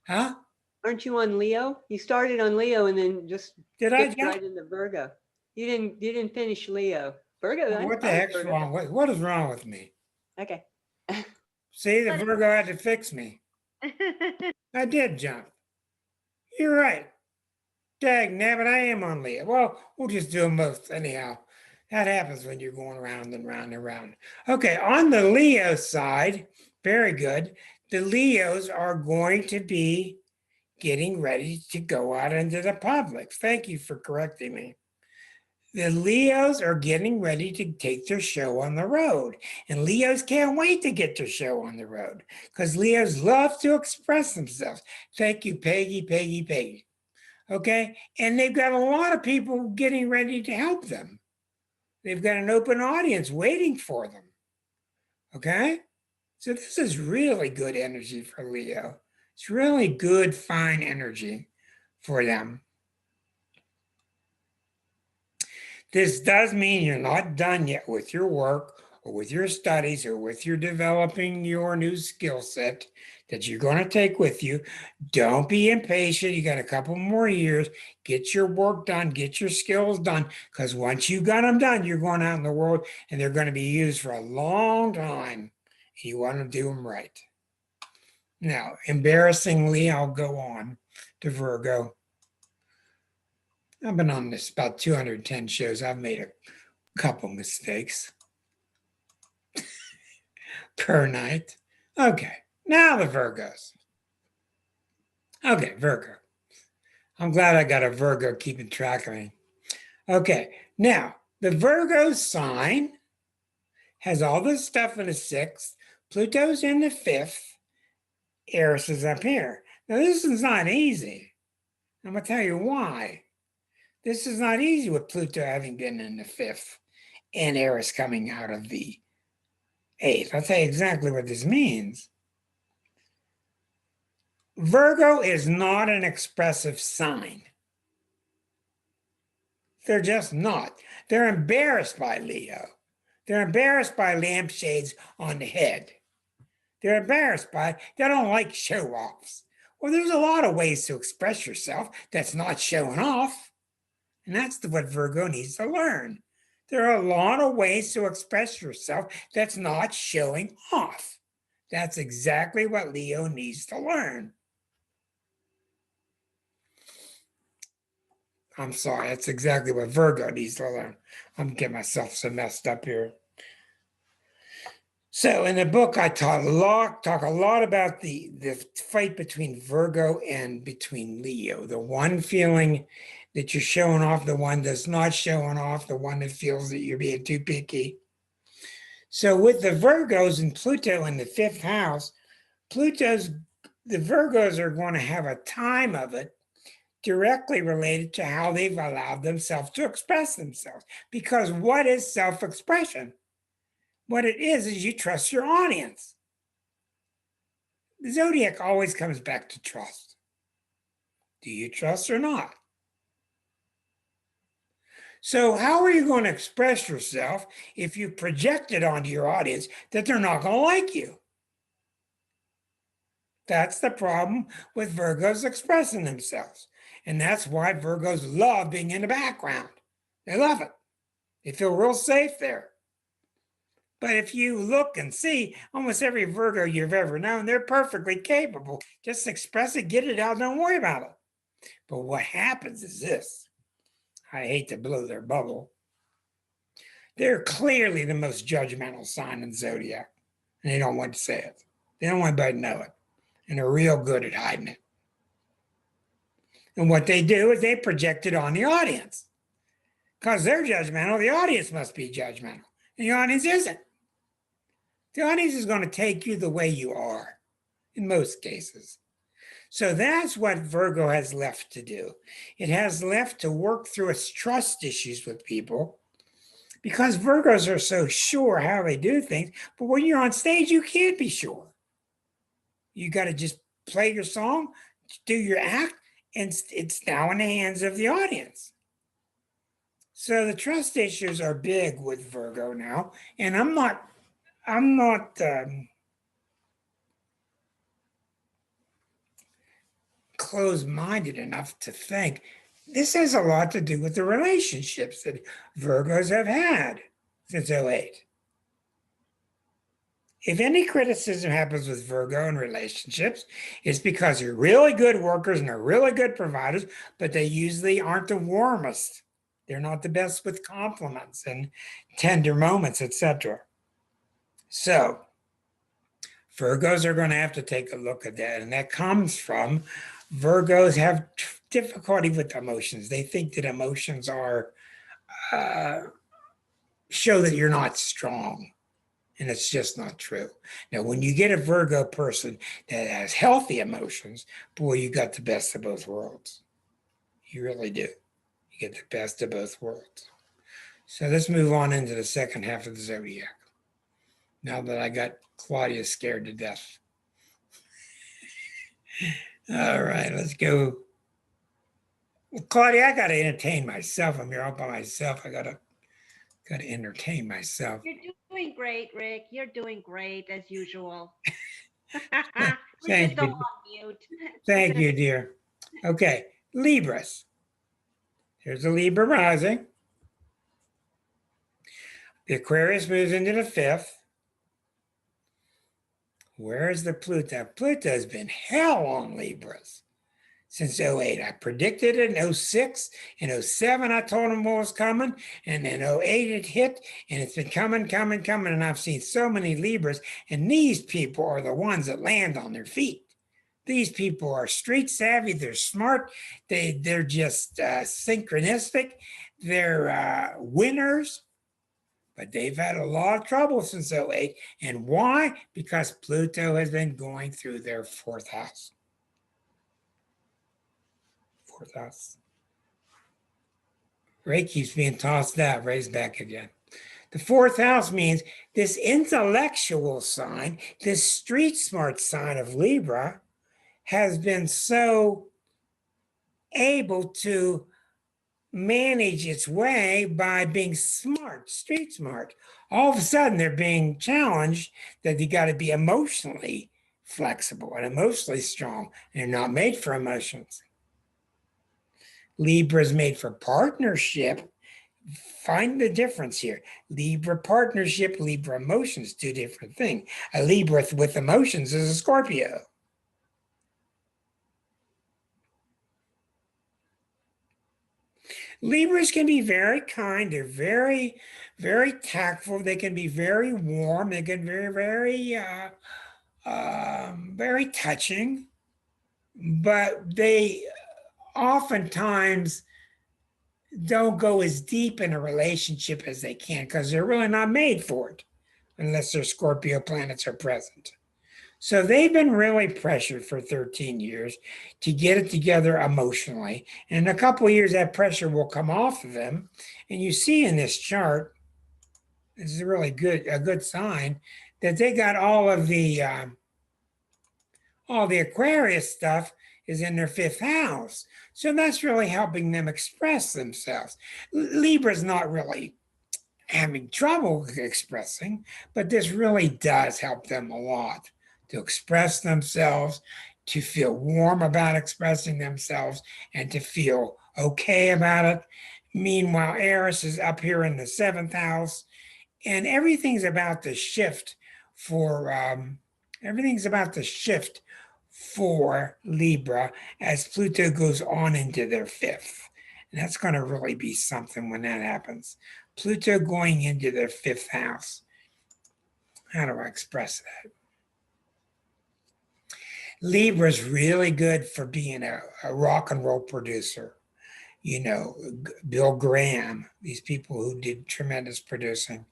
Huh? Aren't you on Leo? You started on Leo and then just Did I skipped jump? right into Virgo. You didn't finish Leo. Virgo. Well, what the heck's wrong? What is wrong with me? Okay. See, the Virgo had to fix me. I did jump. You're right. Dag nabbit, I am on Leo. Well, we'll just do them both anyhow. That happens when you're going round and round and round. Okay, on the Leo side, very good. The Leos are going to be getting ready to go out into the public. Thank you for correcting me. The Leos are getting ready to take their show on the road. And Leos can't wait to get their show on the road because Leos love to express themselves. Thank you, Peggy, Peggy, Peggy. Okay. And they've got a lot of people getting ready to help them. They've got an open audience waiting for them. Okay. So this is really good energy for Leo. It's really good, fine energy for them. This does mean you're not done yet with your work or with your studies or with your developing your new skill set that you're going to take with you. Don't be impatient. You got a couple more years. Get your work done, get your skills done, because once you got them done, you're going out in the world and they're going to be used for a long time. You want to do them right. Now, embarrassingly, I'll go on to Virgo. I've been on this about 210 shows. I've made a couple mistakes per night. Okay, now the Virgos. Okay, Virgo. I'm glad I got a Virgo keeping track of me. Okay, now the Virgo sign has all this stuff in the sixth. Pluto's in the fifth. Eris is up here. Now, this is not easy. I'm going to tell you why. This is not easy with Pluto having been in the fifth and Eris coming out of the eighth. I'll tell you exactly what this means. Virgo is not an expressive sign. They're just not. They're embarrassed by Leo. They're embarrassed by lampshades on the head. They're embarrassed by, they don't like show-offs. Well, there's a lot of ways to express yourself that's not showing off. And that's what Virgo needs to learn. There are a lot of ways to express yourself that's not showing off. That's exactly what Leo needs to learn. I'm sorry, that's exactly what Virgo needs to learn. I'm getting myself so messed up here. So in the book, I talk a lot about the fight between Virgo and between Leo. The one feeling that you're showing off, the one that's not showing off, the one that feels that you're being too picky. So with the Virgos and Pluto in the fifth house, the Virgos are going to have a time of it directly related to how they've allowed themselves to express themselves. Because what is self-expression? What it is you trust your audience. The zodiac always comes back to trust. Do you trust or not? So how are you going to express yourself if you project it onto your audience that they're not going to like you? That's the problem with Virgos expressing themselves. And that's why Virgos love being in the background. They love it. They feel real safe there. But if you look and see, almost every Virgo you've ever known, they're perfectly capable. Just express it, get it out, don't worry about it. But what happens is this. I hate to blow their bubble. They're clearly the most judgmental sign in the zodiac. And they don't want to say it. They don't want anybody to know it. And they're real good at hiding it. And what they do is they project it on the audience. Because they're judgmental, the audience must be judgmental. And the audience isn't. The audience is going to take you the way you are, in most cases. So that's what Virgo has left to do. It has left to work through its trust issues with people because Virgos are so sure how they do things. But when you're on stage, you can't be sure. You got to just play your song, do your act, and it's now in the hands of the audience. So the trust issues are big with Virgo now, and I'm not closed-minded enough to think this has a lot to do with the relationships that Virgos have had since '08. If any criticism happens with Virgo in relationships, it's because they're really good workers and they're really good providers, but they usually aren't the warmest. They're not the best with compliments and tender moments, etc. So Virgos are going to have to take a look at that. And that comes from Virgos have difficulty with emotions. They think that emotions are show that you're not strong. And it's just not true. Now, when you get a Virgo person that has healthy emotions, boy, you got the best of both worlds. You really do. You get the best of both worlds. So let's move on into the second half of the zodiac. Now that I got Claudia scared to death. All right, let's go. Well, Claudia, I got to entertain myself. I'm here all by myself. I got to entertain myself. You're doing great, Rick. You're doing great as usual. We Thank just don't you. on mute. Thank you, dear. Okay, Libras. Here's the Libra rising. The Aquarius moves into the fifth. Where's the Pluto? Pluto's been hell on Libras since '08. I predicted it in '06. In '07, I told them what was coming. And in '08, it hit. And it's been coming. And I've seen so many Libras. And these people are the ones that land on their feet. These people are street savvy. They're smart. They're just synchronistic. They're winners. But they've had a lot of trouble since '08. And why? Because Pluto has been going through their fourth house. Fourth house. Ray keeps being tossed out. Ray's back again. The fourth house means this intellectual sign, this street smart sign of Libra, has been so able to manage its way by being smart, street smart. All of a sudden, they're being challenged that you got to be emotionally flexible and emotionally strong. And they're not made for emotions. Libra is made for partnership. Find the difference here. Libra partnership, Libra emotions, two different things. A Libra with emotions is a Scorpio. Libras can be very kind. They're very, very tactful. They can be very warm. They can be very touching. But they oftentimes don't go as deep in a relationship as they can because they're really not made for it unless their Scorpio planets are present. So they've been really pressured for 13 years to get it together emotionally. And in a couple of years, that pressure will come off of them. And you see in this chart, this is a good sign that they got all the Aquarius stuff is in their fifth house. So that's really helping them express themselves. Libra's not really having trouble expressing, but this really does help them a lot to express themselves, to feel warm about expressing themselves, and to feel okay about it. Meanwhile, Eris is up here in the seventh house, and everything's about to shift for Libra as Pluto goes on into their fifth. And that's going to really be something when that happens. Pluto going into their fifth house. How do I express that? Libra's really good for being a rock and roll producer. You know, Bill Graham, these people who did tremendous producing.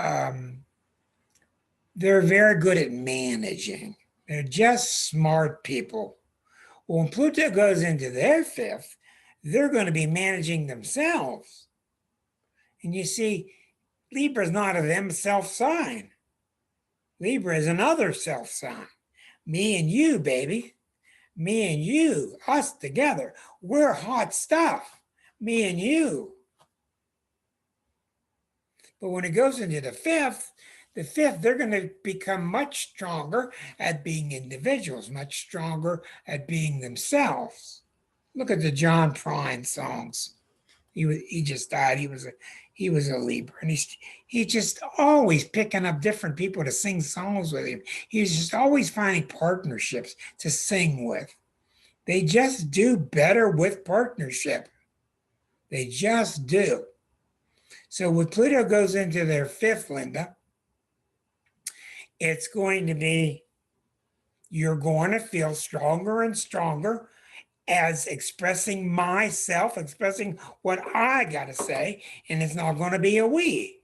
They're very good at managing. They're just smart people. Well, when Pluto goes into their fifth, they're going to be managing themselves. And you see, Libra is not a them self sign. Libra is another self sign. Me and you, baby. Me and you, us together. We're hot stuff. Me and you. But when it goes into the fifth, they're going to become much stronger at being individuals, much stronger at being themselves. Look at the John Prine songs. He just died. He was a Libra, and he's just always picking up different people to sing songs with him. He's just always finding partnerships to sing with. They just do better with partnership. They just do. So when Pluto goes into their fifth, Linda, it's going to be, you're going to feel stronger and stronger as expressing myself, expressing what I got to say, and it's not going to be a we.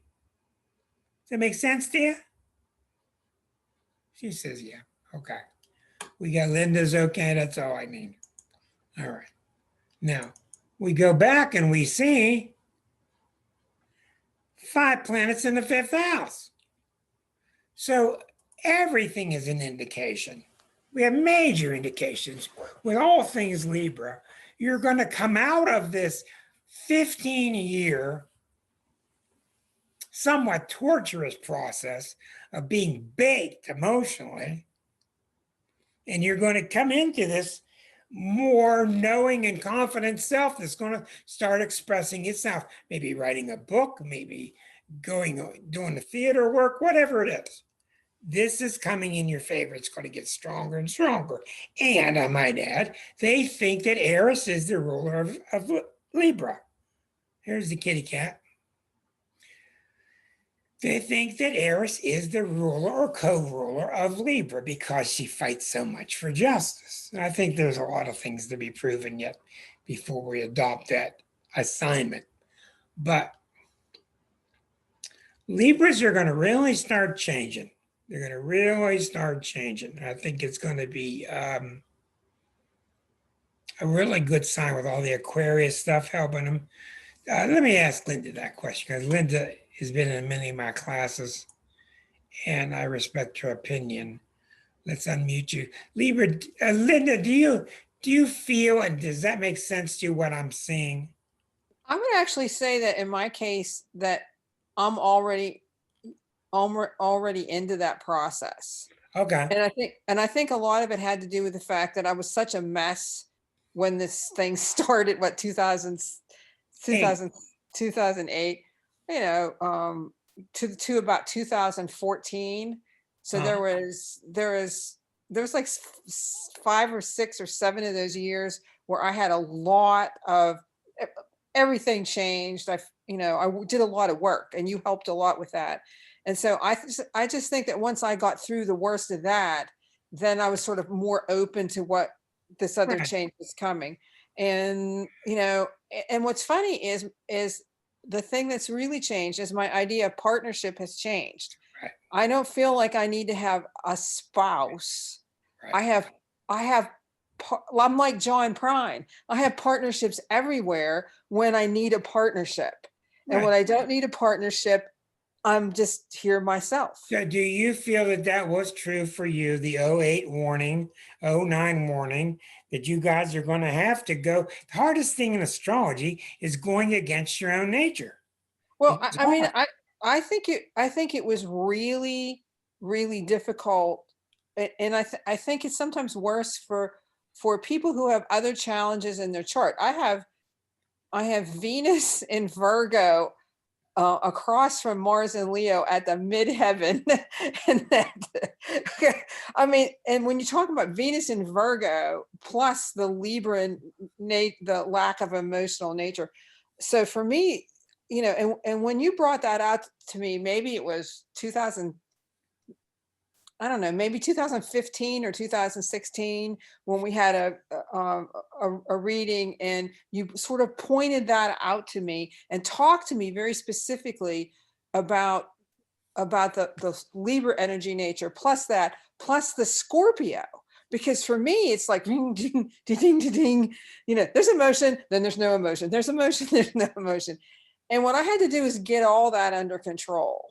Does that make sense to you? She says, yeah. Okay. We got Linda's okay. That's all I need. All right. Now, we go back and we see 5 planets in the 5th house. So everything is an indication. We have major indications with all things Libra. You're going to come out of this 15-year, somewhat torturous process of being baked emotionally, and you're going to come into this more knowing and confident self that's going to start expressing itself, maybe writing a book, maybe doing the theater work, whatever it is. This is coming in your favor. It's going to get stronger and stronger. And I might add, they think that Eris is the ruler of Libra. Here's the kitty cat. They think that Eris is the ruler or co-ruler of Libra because she fights so much for justice. And I think there's a lot of things to be proven yet before we adopt that assignment. But Libras are going to really start changing. They're going to really start changing. I think it's going to be a really good sign with all the Aquarius stuff helping them. Let me ask Linda that question, because Linda has been in many of my classes, and I respect her opinion. Let's unmute you. Libra, Linda, do you feel, and does that make sense to you, what I'm seeing? I'm going to actually say that in my case that I'm already into that process. Okay. And I think a lot of it had to do with the fact that I was such a mess when this thing started, 2008, you know, to about 2014. So there was like 5 or 6 or 7 of those years where I had a lot of everything changed. I did a lot of work, and you helped a lot with that. And so I just think that once I got through the worst of that, then I was sort of more open to what this other change was coming. And, you know, and what's funny is the thing that's really changed is my idea of partnership has changed. Right. I don't feel like I need to have a spouse. Right. I'm like John Prine. I have partnerships everywhere when I need a partnership. Right. And when I don't need a partnership, I'm just here myself. So do you feel that that was true for you, the 08 warning, 09 warning, that you guys are going to have to go? The hardest thing in astrology is going against your own nature. Well, I think it was really, really difficult. And I think it's sometimes worse for people who have other challenges in their chart. I have Venus in Virgo across from Mars and Leo at the midheaven. And and when you talk about Venus in Virgo plus the Libra and the lack of emotional nature. So for me, you know, and when you brought that out to me, maybe it was 2015 or 2016 when we had a reading, and you sort of pointed that out to me and talked to me very specifically about the Libra energy nature, plus the Scorpio. Because for me, it's like ding, ding, ding, ding, ding. You know, there's emotion, then there's no emotion. There's emotion, there's no emotion. And what I had to do is get all that under control.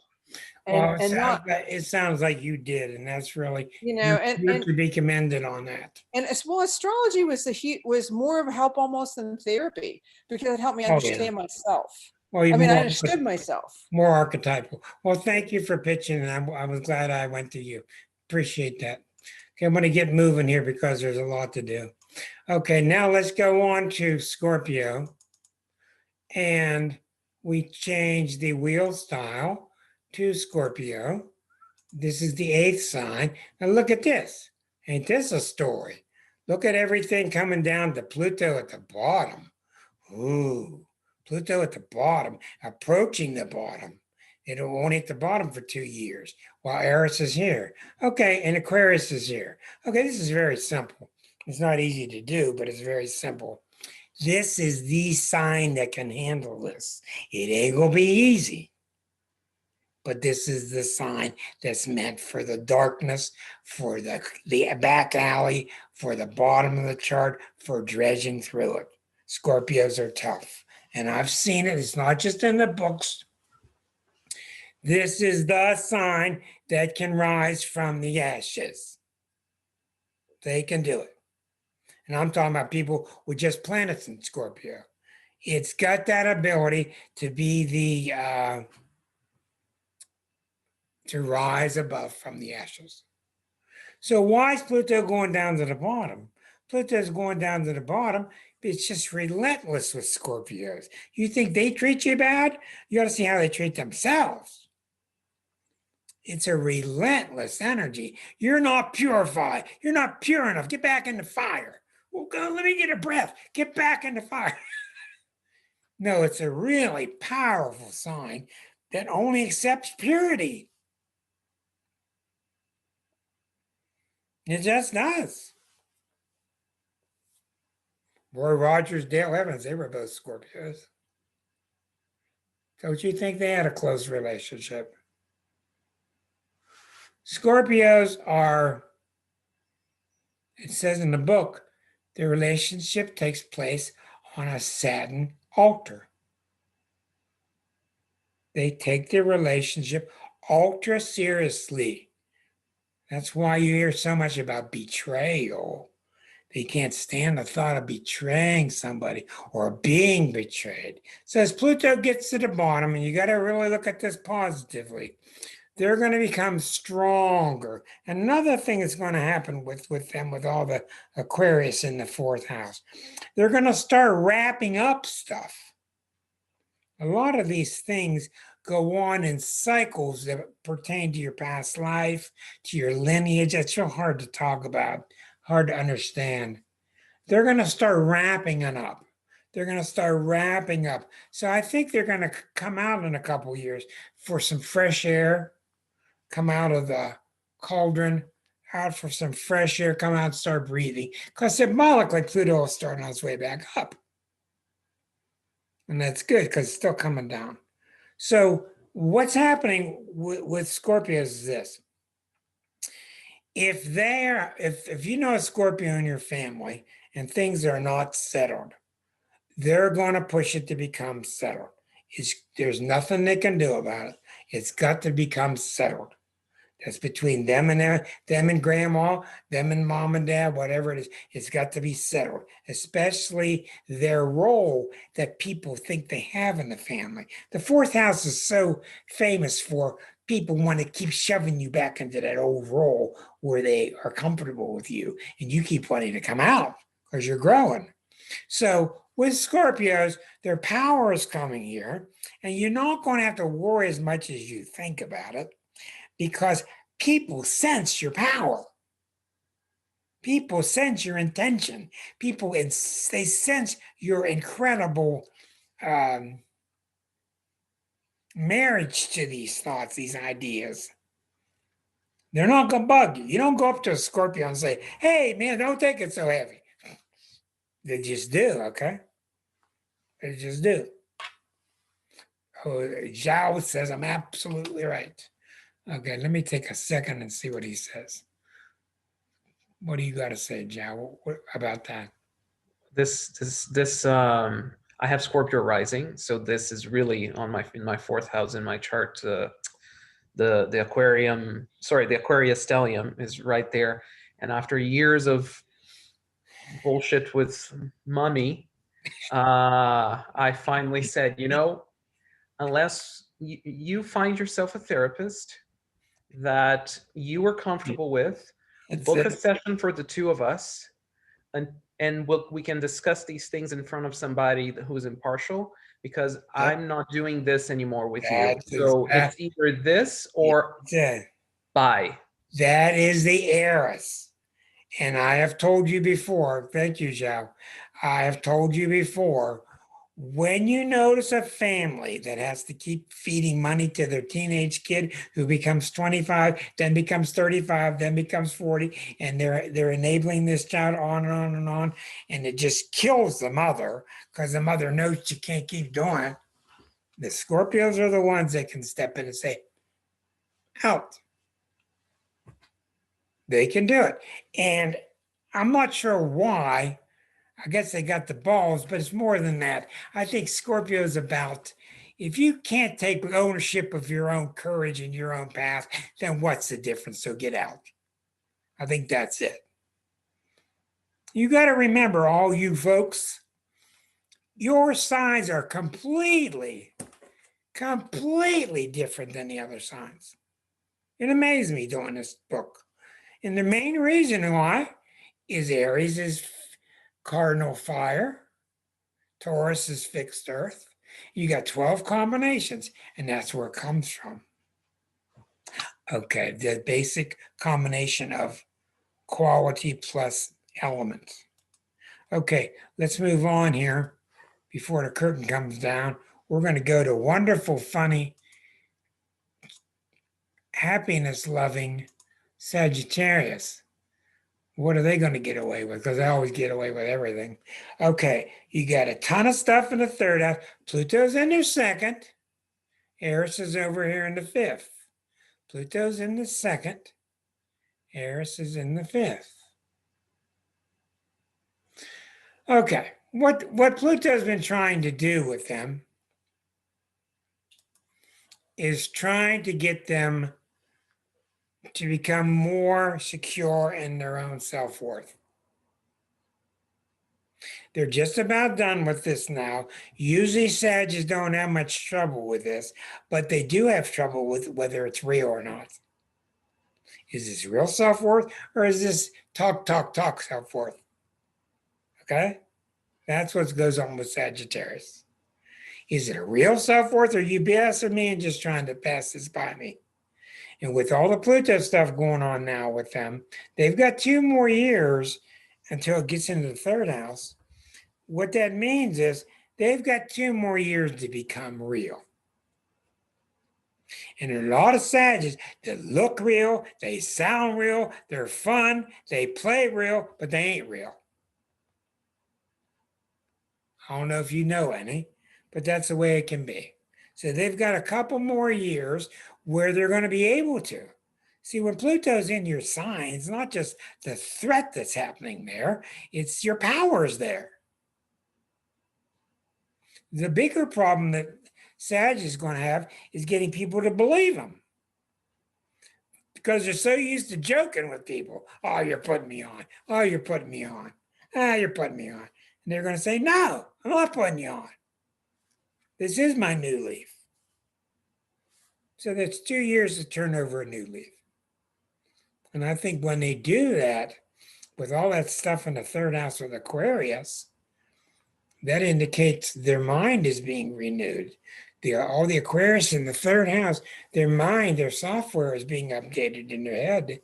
Well, and not, it sounds like you did, and that's really, you know, you're to be commended on that. and as well, astrology was was more of a help almost than therapy, because it helped me Oh, yeah. understand myself. Well, I you're mean, I more, understood myself. more archetypal. Well, thank you for pitching, and I was glad I went to you. Appreciate that. Okay, I'm going to get moving here because there's a lot to do. Okay, now let's go on to Scorpio. And we change the wheel style to Scorpio. This is the eighth sign. Now look at this. Ain't this a story? Look at everything coming down to Pluto at the bottom. Ooh, Pluto at the bottom, approaching the bottom. It won't hit the bottom for 2 years while Eris is here. Okay, and Aquarius is here. Okay, this is very simple. It's not easy to do, but it's very simple. This is the sign that can handle this. It ain't gonna be easy, but this is the sign that's meant for the darkness, for the back alley, for the bottom of the chart, for dredging through it. Scorpios are tough, and I've seen it. It's not just in the books. This is the sign that can rise from the ashes. They can do it. And I'm talking about people with just planets in Scorpio. It's got that ability to be to rise above from the ashes. So why is Pluto going down to the bottom? Pluto's going down to the bottom. It's just relentless with Scorpios. You think they treat you bad? You got to see how they treat themselves. It's a relentless energy. You're not purified. You're not pure enough. Get back in the fire. Well, go, let me get a breath. Get back in the fire. No, it's a really powerful sign that only accepts purity. It just does. Roy Rogers, Dale Evans, they were both Scorpios. Don't you think they had a close relationship? Scorpios are, it says in the book, their relationship takes place on a satin altar. They take their relationship ultra seriously. That's why you hear so much about betrayal. They can't stand the thought of betraying somebody or being betrayed. So as Pluto gets to the bottom, and you got to really look at this positively, they're going to become stronger. Another thing that's going to happen with them, with all the Aquarius in the fourth house, they're going to start wrapping up stuff. A lot of these things go on in cycles that pertain to your past life, to your lineage. It's so hard to talk about, hard to understand. They're going to start wrapping it up. They're going to start wrapping up. So I think they're going to come out in a couple years for some fresh air, come out of the cauldron, out for some fresh air, come out and start breathing. Because symbolically, Pluto will start on its way back up. And that's good because it's still coming down. So what's happening with Scorpios is this. If you know a Scorpio in your family and things are not settled, they're going to push it to become settled. There's nothing they can do about it. It's got to become settled. That's between them and grandma, them and mom and dad, whatever it is. It's got to be settled, especially their role that people think they have in the family. The fourth house is so famous for people want to keep shoving you back into that old role where they are comfortable with you, and you keep wanting to come out because you're growing. So with Scorpios, their power is coming here, and you're not going to have to worry as much as you think about it, because people sense your power. People sense your intention. They sense your incredible marriage to these thoughts, these ideas. They're not going to bug you. You don't go up to a Scorpio and say, hey, man, don't take it so heavy. They just do, okay? They just do. Oh, Zhao says I'm absolutely right. Okay, let me take a second and see what he says. What do you got to say, Zhao, about that? I have Scorpio rising, so this is really in my fourth house in my chart. the aquarium, sorry, the Aquarius stellium is right there. And after years of bullshit with money, I finally said, you know, unless you find yourself a therapist that you are comfortable with, That's book a it. session for the two of us, and we can discuss these things in front of somebody who is impartial, because I'm not doing this anymore with you. That's So it's exact- either this or That's it. bye. That is the Eris. And I have told you before, thank you, Zhao. I have told you before, when you notice a family that has to keep feeding money to their teenage kid who becomes 25, then becomes 35, then becomes 40, and they're enabling this child on and on and on, and it just kills the mother because the mother knows she can't keep doing it. The Scorpios are the ones that can step in and say, out. They can do it. And I'm not sure why. I guess they got the balls, but it's more than that. I think Scorpio is about, if you can't take ownership of your own courage and your own path, then what's the difference? So get out. I think that's it. You got to remember, all you folks, your signs are completely different than the other signs. It amazed me doing this book. And the main reason why is Aries is cardinal fire, Taurus is fixed earth. You got 12 combinations, and that's where it comes from. Okay, the basic combination of quality plus elements. Okay, let's move on here before the curtain comes down. We're going to go to wonderful, funny, happiness loving Sagittarius. What are they going to get away with? Because they always get away with everything. Okay, you got a ton of stuff in the third house. Pluto's in their second. Eris is over here in the fifth. Pluto's in the second. Eris is in the fifth. Okay, what Pluto's been trying to do with them is trying to get them to become more secure in their own self-worth. They're just about done with this now. Usually Sagittarius don't have much trouble with this, but they do have trouble with whether it's real or not. Is this real self-worth or is this talk self-worth? Okay? That's what goes on with Sagittarius. Is it a real self-worth or are you BSing me and just trying to pass this by me? And with all the Pluto stuff going on now with them, they've got 2 more years until it gets into the third house. What that means is they've got 2 more years to become real. And a lot of Sagittarius that look real, they sound real, they're fun, they play real, but they ain't real. I don't know if you know any, but that's the way it can be. So they've got a couple more years where they're going to be able to. See, when Pluto's in your sign, it's not just the threat that's happening there, it's your powers there. The bigger problem that Sag is going to have is getting people to believe them. Because they're so used to joking with people. Oh, you're putting me on. Oh, you're putting me on. Ah, you're putting me on. And they're going to say, no, I'm not putting you on. This is my new leaf. So that's 2 years to turn over a new leaf. And I think when they do that, with all that stuff in the third house with Aquarius, that indicates their mind is being renewed. All the Aquarius in the third house, their mind, their software is being updated in their head.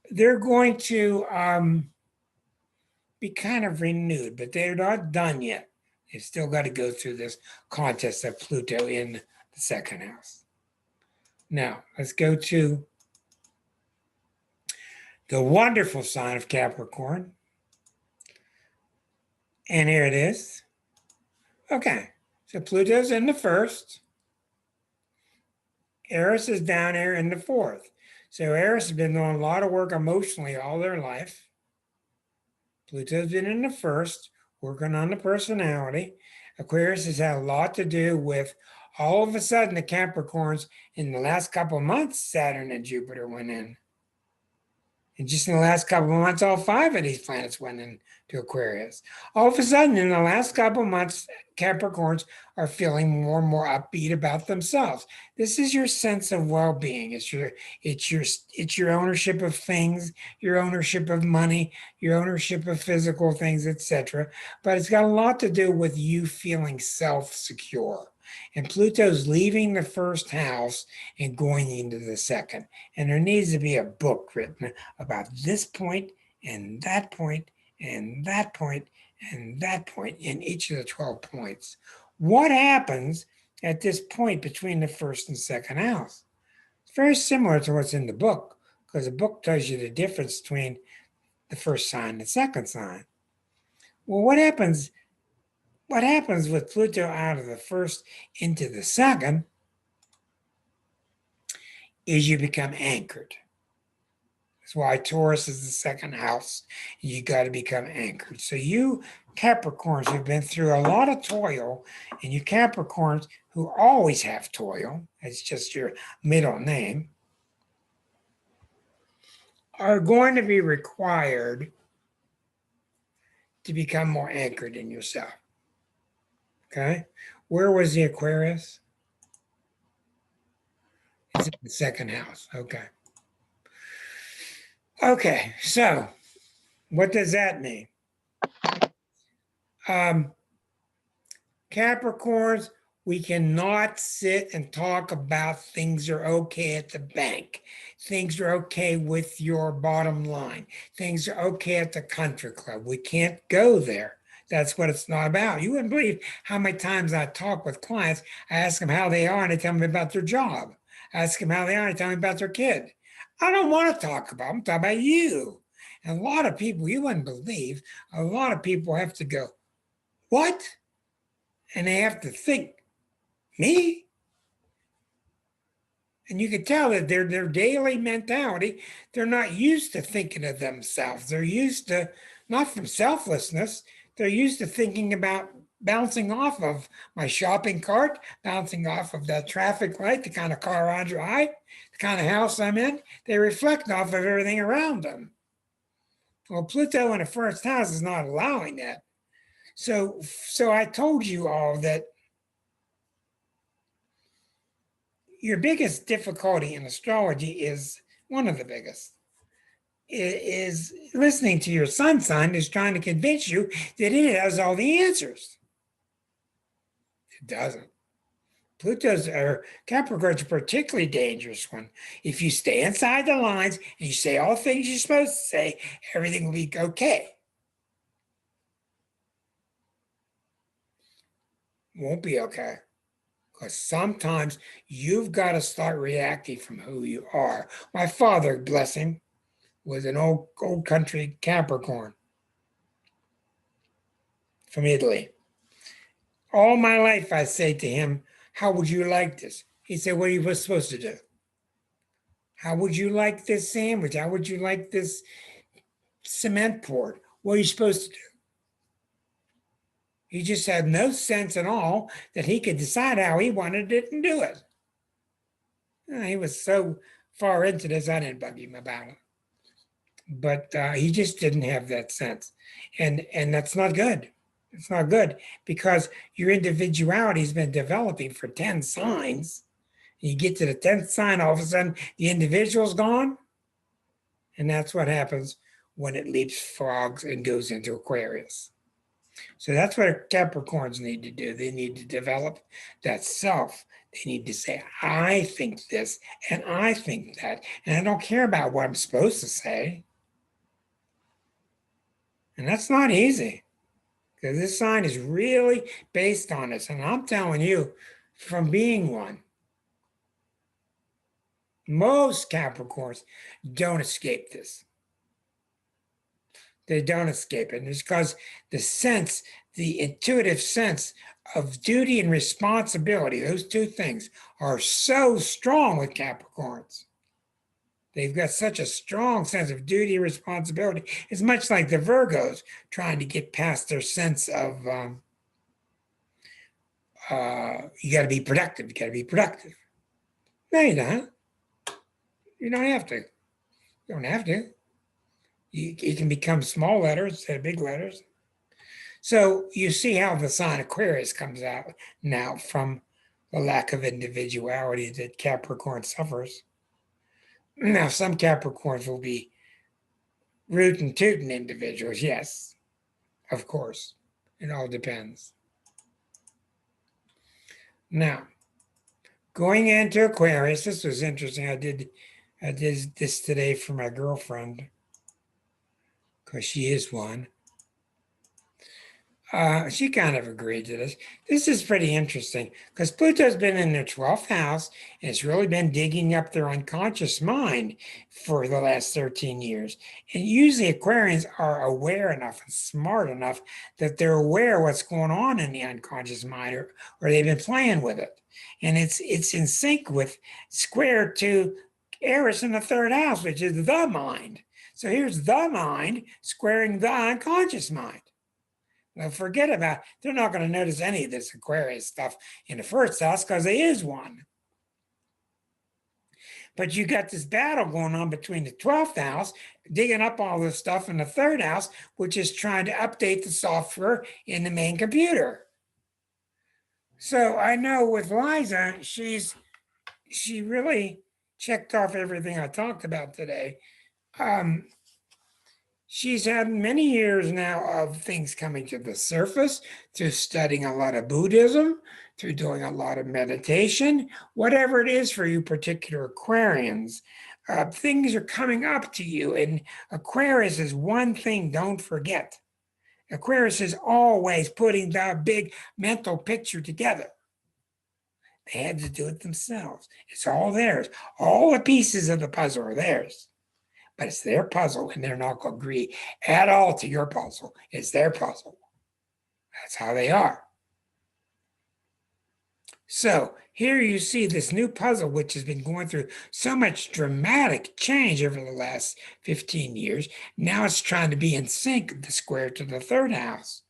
They're going to be kind of renewed, but they're not done yet. They've still got to go through this contest of Pluto in the second house. Now, let's go to the wonderful sign of Capricorn. And here it is. Okay, so Pluto's in the first. Eris is down here in the fourth. So Eris has been doing a lot of work emotionally all their life. Pluto's been in the first, working on the personality. Aquarius has had a lot to do with All of a sudden, the Capricorns in the last couple of months, Saturn and Jupiter went in. And just in the last couple of months, all 5 of these planets went into Aquarius. All of a sudden, in the last couple of months, Capricorns are feeling more and more upbeat about themselves. This is your sense of well-being. It's your ownership of things, your ownership of money, your ownership of physical things, etc. But it's got a lot to do with you feeling self-secure. And Pluto's leaving the first house and going into the second. And there needs to be a book written about this point and that point and that point and that point in each of the 12 points. What happens at this point between the first and second house? It's very similar to what's in the book, because the book tells you the difference between the first sign and the second sign. Well, what happens with Pluto out of the first into the second is you become anchored. That's why Taurus is the second house. You got to become anchored. So you Capricorns who've been through a lot of toil, and you Capricorns who always have toil, it's just your middle name, are going to be required to become more anchored in yourself. Okay? Where was the Aquarius? It's in the second house. Okay. Okay, so what does that mean? Capricorns, we cannot sit and talk about things are okay at the bank. Things are okay with your bottom line. Things are okay at the country club. We can't go there. That's what it's not about. You wouldn't believe how many times I talk with clients. I ask them how they are, and they tell me about their job. I ask them how they are, and they tell me about their kid. I don't want to talk about them. I'm talking about you. And a lot of people, you wouldn't believe, a lot of people have to go, what? And they have to think, me? And you can tell that their daily mentality, they're not used to thinking of themselves. They're used to, not from selflessness, they're used to thinking about bouncing off of my shopping cart, bouncing off of that traffic light, the kind of car I drive, the kind of house I'm in. They reflect off of everything around them. Well, Pluto in the first house is not allowing that. So I told you all that your biggest difficulty in astrology is, one of the biggest, is listening to your sun sign is trying to convince you that it has all the answers. It doesn't. Pluto's or Capricorn's a particularly dangerous one. If you stay inside the lines and you say all the things you're supposed to say, everything will be okay. Won't be okay. Because sometimes you've got to start reacting from who you are. My father, bless him, was an old country Capricorn from Italy. All my life I say to him, how would you like this? He said, what are you supposed to do? How would you like this sandwich? How would you like this cement poured? What are you supposed to do? He just had no sense at all that he could decide how he wanted it and do it. He was so far into this, I didn't bug him about it. But he just didn't have that sense. And that's not good. It's not good because your individuality has been developing for 10 signs. You get to the 10th sign, all of a sudden the individual's gone. And that's what happens when it leapfrogs and goes into Aquarius. So that's what Capricorns need to do. They need to develop that self. They need to say, I think this and I think that. And I don't care about what I'm supposed to say. And that's not easy. Because this sign is really based on this. And I'm telling you, from being one, most Capricorns don't escape this. They don't escape it. And it's because the sense, the intuitive sense of duty and responsibility, those two things are so strong with Capricorns. They've got such a strong sense of duty and responsibility. It's much like the Virgos trying to get past their sense of You got to be productive. You got to be productive. No, you don't. You don't have to. You don't have to. You can become small letters instead of big letters. So you see how the sign Aquarius comes out now from the lack of individuality that Capricorn suffers. Now, some Capricorns will be rootin' tootin' individuals. Yes, of course. It all depends. Now, going into Aquarius, this was interesting. I did this today for my girlfriend because she is one. She kind of agreed to this. This is pretty interesting because Pluto's been in their 12th house and it's really been digging up their unconscious mind for the last 13 years. And usually Aquarians are aware enough and smart enough that they're aware what's going on in the unconscious mind, or they've been playing with it. And it's in sync with square to Eris in the 3rd house, which is the mind. So here's the mind squaring the unconscious mind. Now forget about, they're not going to notice any of this Aquarius stuff in the 1st house because there is one. But you got this battle going on between the 12th house, digging up all this stuff in the 3rd house, which is trying to update the software in the main computer. So I know with Liza, she really checked off everything I talked about today. She's had many years now of things coming to the surface through studying a lot of Buddhism, through doing a lot of meditation, whatever it is for you particular Aquarians. Things are coming up to you. And Aquarius is one thing, don't forget. Aquarius is always putting the big mental picture together. They had to do it themselves. It's all theirs. All the pieces of the puzzle are theirs. But it's their puzzle, and they're not going to agree at all to your puzzle. It's their puzzle. That's how they are. So here you see this new puzzle, which has been going through so much dramatic change over the last 15 years. Now it's trying to be in sync, the square to the 3rd house.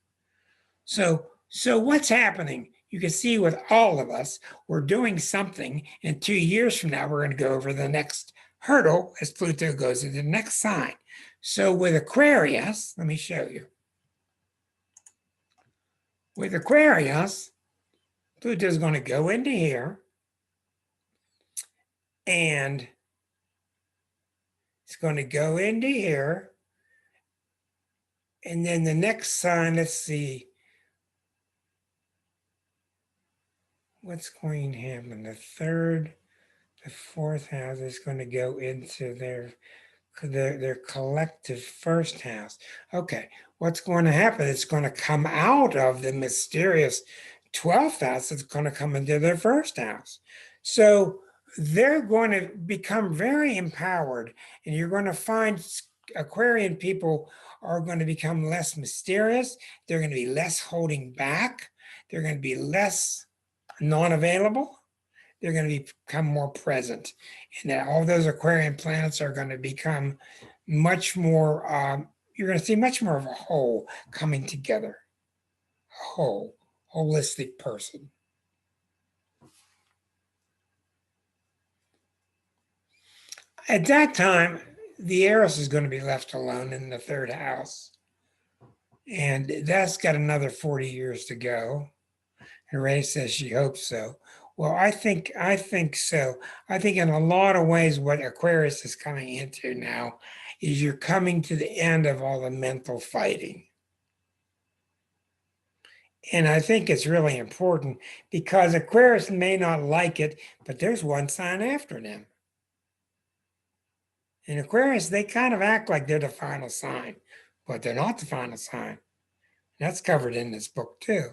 So what's happening? You can see with all of us, we're doing something, and 2 years from now, we're going to go over the next hurdle as Pluto goes into the next sign. So with Aquarius, let me show you. With Aquarius, Pluto is going to go into here, and it's going to go into here. And then the next sign, let's see. What's going to happen? The 3rd, the 4th house is going to go into their collective 1st house. Okay, what's going to happen? It's going to come out of the mysterious 12th house. It's going to come into their 1st house. So they're going to become very empowered, and you're going to find Aquarian people are going to become less mysterious. They're going to be less holding back. They're going to be less non-available. They're going to become more present. And that all those Aquarian planets are going to become much more, you're going to see much more of a whole coming together. A whole, holistic person. At that time, the Eris is going to be left alone in the 3rd house. And that's got another 40 years to go. And Ray says she hopes so. Well, I think so. I think in a lot of ways what Aquarius is coming into now is you're coming to the end of all the mental fighting. And I think it's really important because Aquarius may not like it, but there's one sign after them. In Aquarius, they kind of act like they're the final sign, but they're not the final sign. That's covered in this book too.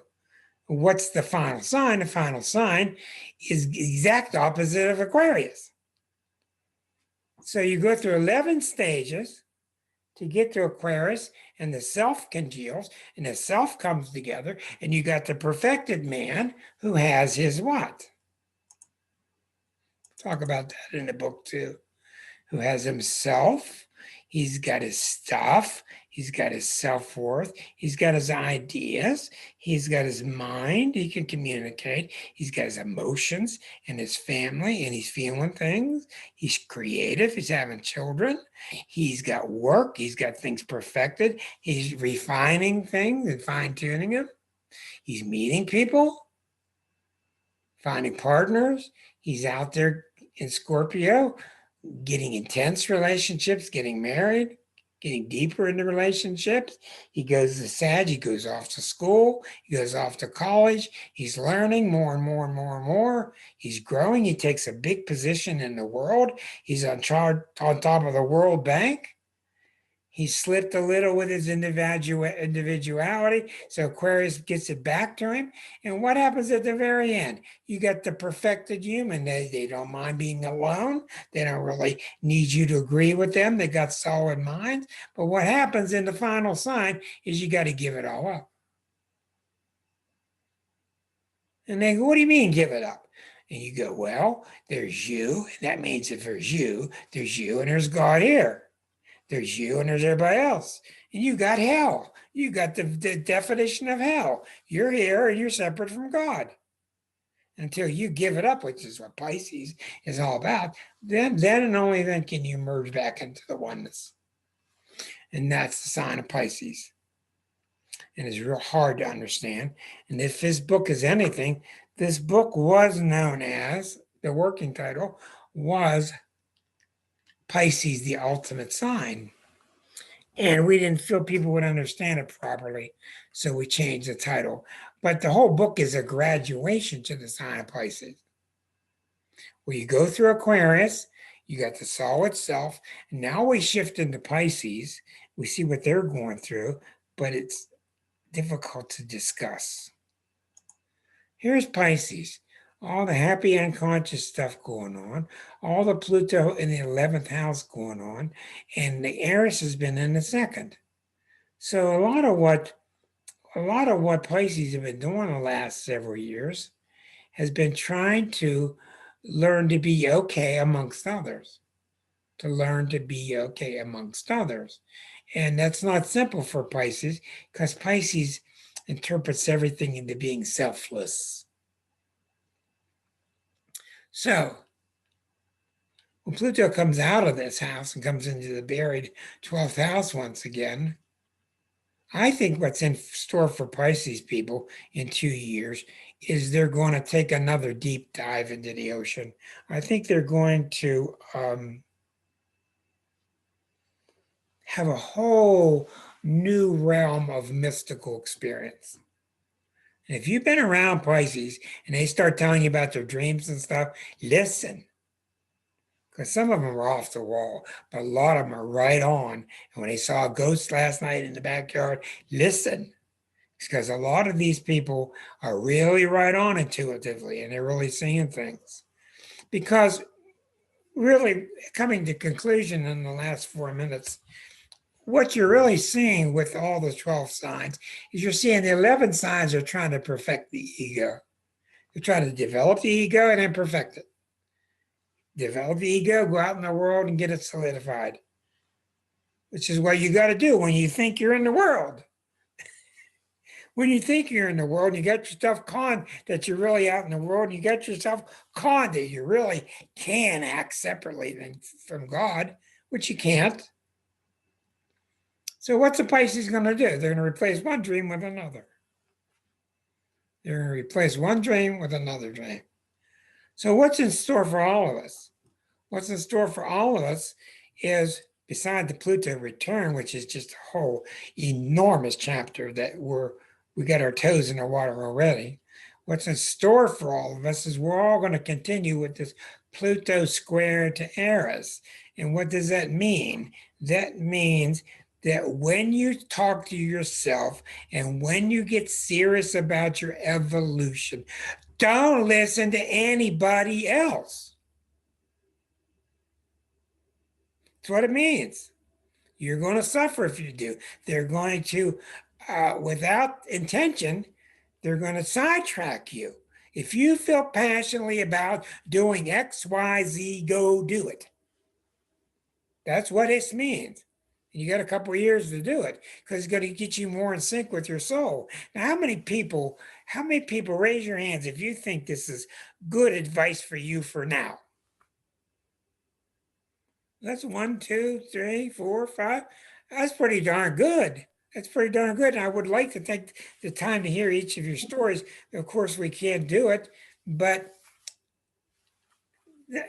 What's the final sign? The final sign is the exact opposite of Aquarius. So you go through 11 stages to get to Aquarius, and the self congeals, and the self comes together, and you got the perfected man who has his what? Talk about that in the book too. Who has himself, he's got his stuff, He's got his self-worth. He's got his ideas. He's got his mind. He can communicate. He's got his emotions and his family, and he's feeling things. He's creative. He's having children. He's got work. He's got things perfected. He's refining things and fine-tuning them. He's meeting people, finding partners. He's out there in Scorpio, getting intense relationships, getting married, getting deeper into relationships. He goes to Sag, he goes off to school, he goes off to college. He's learning more and more and more and more. He's growing. He takes a big position in the world. He's on top of the World Bank. He slipped a little with his individuality, so Aquarius gets it back to him. And what happens at the very end? You got the perfected human. They don't mind being alone. They don't really need you to agree with them. They got solid minds. But what happens in the final sign is you got to give it all up. And they go, what do you mean give it up? And you go, well, there's you. And that means if there's you, and there's God here. There's you and there's everybody else. And you got hell. You got the definition of hell. You're here and you're separate from God. Until you give it up, which is what Pisces is all about, then and only then can you merge back into the oneness. And that's the sign of Pisces. And it's real hard to understand. And if this book is anything, this book was known as, the working title was Pisces, the ultimate sign. And we didn't feel people would understand it properly, so we changed the title. But the whole book is a graduation to the sign of Pisces. Where you go through Aquarius, you got the solid self, and now we shift into Pisces. We see what they're going through, but it's difficult to discuss. Here's Pisces. All the happy unconscious stuff going on, all the Pluto in the 11th house going on, and the Eris has been in the second. So a lot of what Pisces have been doing the last several years has been trying to learn to be okay amongst others. And that's not simple for Pisces, because Pisces interprets everything into being selfless. So, when Pluto comes out of this house and comes into the buried 12th house once again, I think what's in store for Pisces people in 2 years is they're going to take another deep dive into the ocean. I think they're going to have a whole new realm of mystical experience. And if you've been around Pisces and they start telling you about their dreams and stuff, listen. Because some of them are off the wall, but a lot of them are right on. And when they saw a ghost last night in the backyard, listen. Because a lot of these people are really right on intuitively, and they're really seeing things. Because really, coming to conclusion in the last 4 minutes, what you're really seeing with all the 12 signs is you're seeing the 11 signs are trying to perfect the ego. They're trying to develop the ego and then perfect it. Develop the ego, go out in the world and get it solidified, which is what you got to do when you think you're in the world. When you think you're in the world, you got yourself conned that you're really out in the world, and you got yourself conned that you really can act separately from God, which you can't. So what's the Pisces going to do? They're going to replace one dream with another. They're going to replace one dream with another dream. So what's in store for all of us? What's in store for all of us is, beside the Pluto return, which is just a whole enormous chapter that we got our toes in the water already. What's in store for all of us is we're all going to continue with this Pluto square to Eris. And what does that mean? That means that when you talk to yourself and when you get serious about your evolution, don't listen to anybody else. That's what it means. You're going to suffer if you do. They're going to, without intention, they're going to sidetrack you. If you feel passionately about doing X, Y, Z, go do it. That's what this means. And you got a couple of years to do it because it's going to get you more in sync with your soul. Now, how many people raise your hands if you think this is good advice for you for now? That's 1, 2, 3, 4, 5. That's pretty darn good. That's pretty darn good. And I would like to take the time to hear each of your stories. Of course, we can't do it, but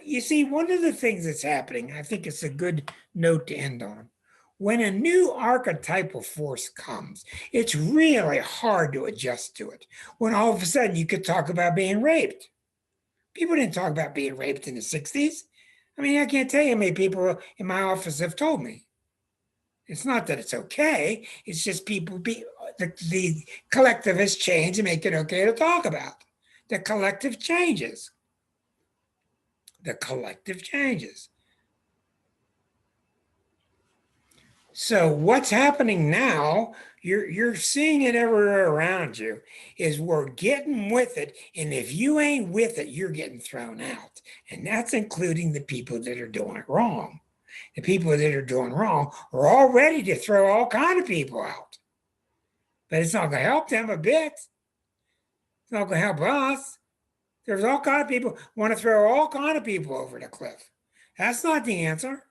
you see, one of the things that's happening, I think it's a good note to end on. When a new archetypal force comes, it's really hard to adjust to it. When all of a sudden you could talk about being raped. People didn't talk about being raped in the 60s. I mean, I can't tell you how many people in my office have told me. It's not that it's okay. It's just the collective has changed and make it okay to talk about. The collective changes. The collective changes. So what's happening now, you're seeing it everywhere around you, is we're getting with it. And if you ain't with it, you're getting thrown out. And that's including the people that are doing it wrong. The people that are doing wrong are all ready to throw all kind of people out. But it's not going to help them a bit. It's not going to help us. There's all kind of people want to throw all kind of people over the cliff. That's not the answer.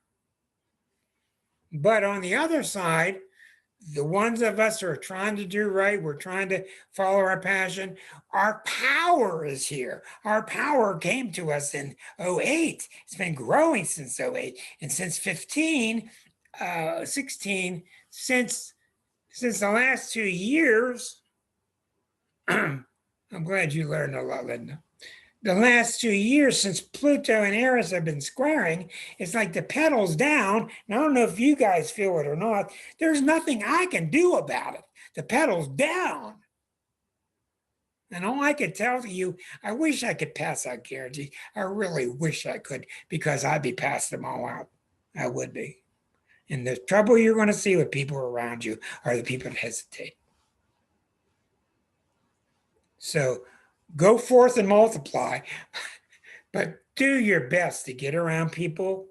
But on the other side, the ones of us who are trying to do right, we're trying to follow our passion, our power is here. Our power came to us in 08. It's been growing since 08. And since 16, since the last 2 years, I'm glad you learned a lot, Linda. The last 2 years since Pluto and Eris have been squaring, it's like the pedal's down. And I don't know if you guys feel it or not. There's nothing I can do about it. The pedal's down. And all I could tell you, I wish I could pass out guarantee. I really wish I could, because I'd be passing them all out. I would be. And the trouble you're going to see with people around you are the people that hesitate. So go forth and multiply, but do your best to get around people.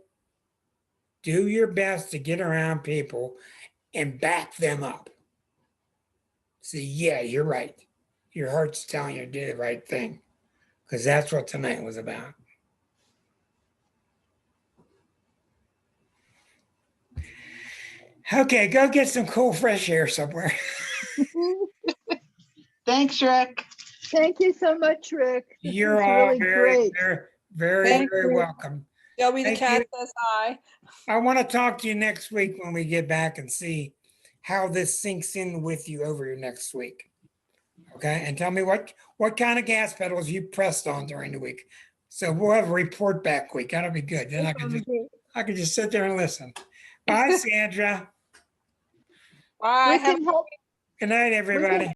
Do your best to get around people and back them up. See, yeah, you're right. Your heart's telling you to do the right thing, because that's what tonight was about. Okay, go get some cool, fresh air somewhere. Thanks, Rick. Thank you so much, Rick. This You're was all really very, great. very, Thank very you. welcome. Joey the Thank cat you. says hi. I want to talk to you next week when we get back and see how this sinks in with you over your next week. Okay, and tell me what kind of gas pedals you pressed on during the week. So we'll have a report back week. That'll be good. Then I can just sit there and listen. Bye, Sandra. Bye. We Have can help Good night, everybody.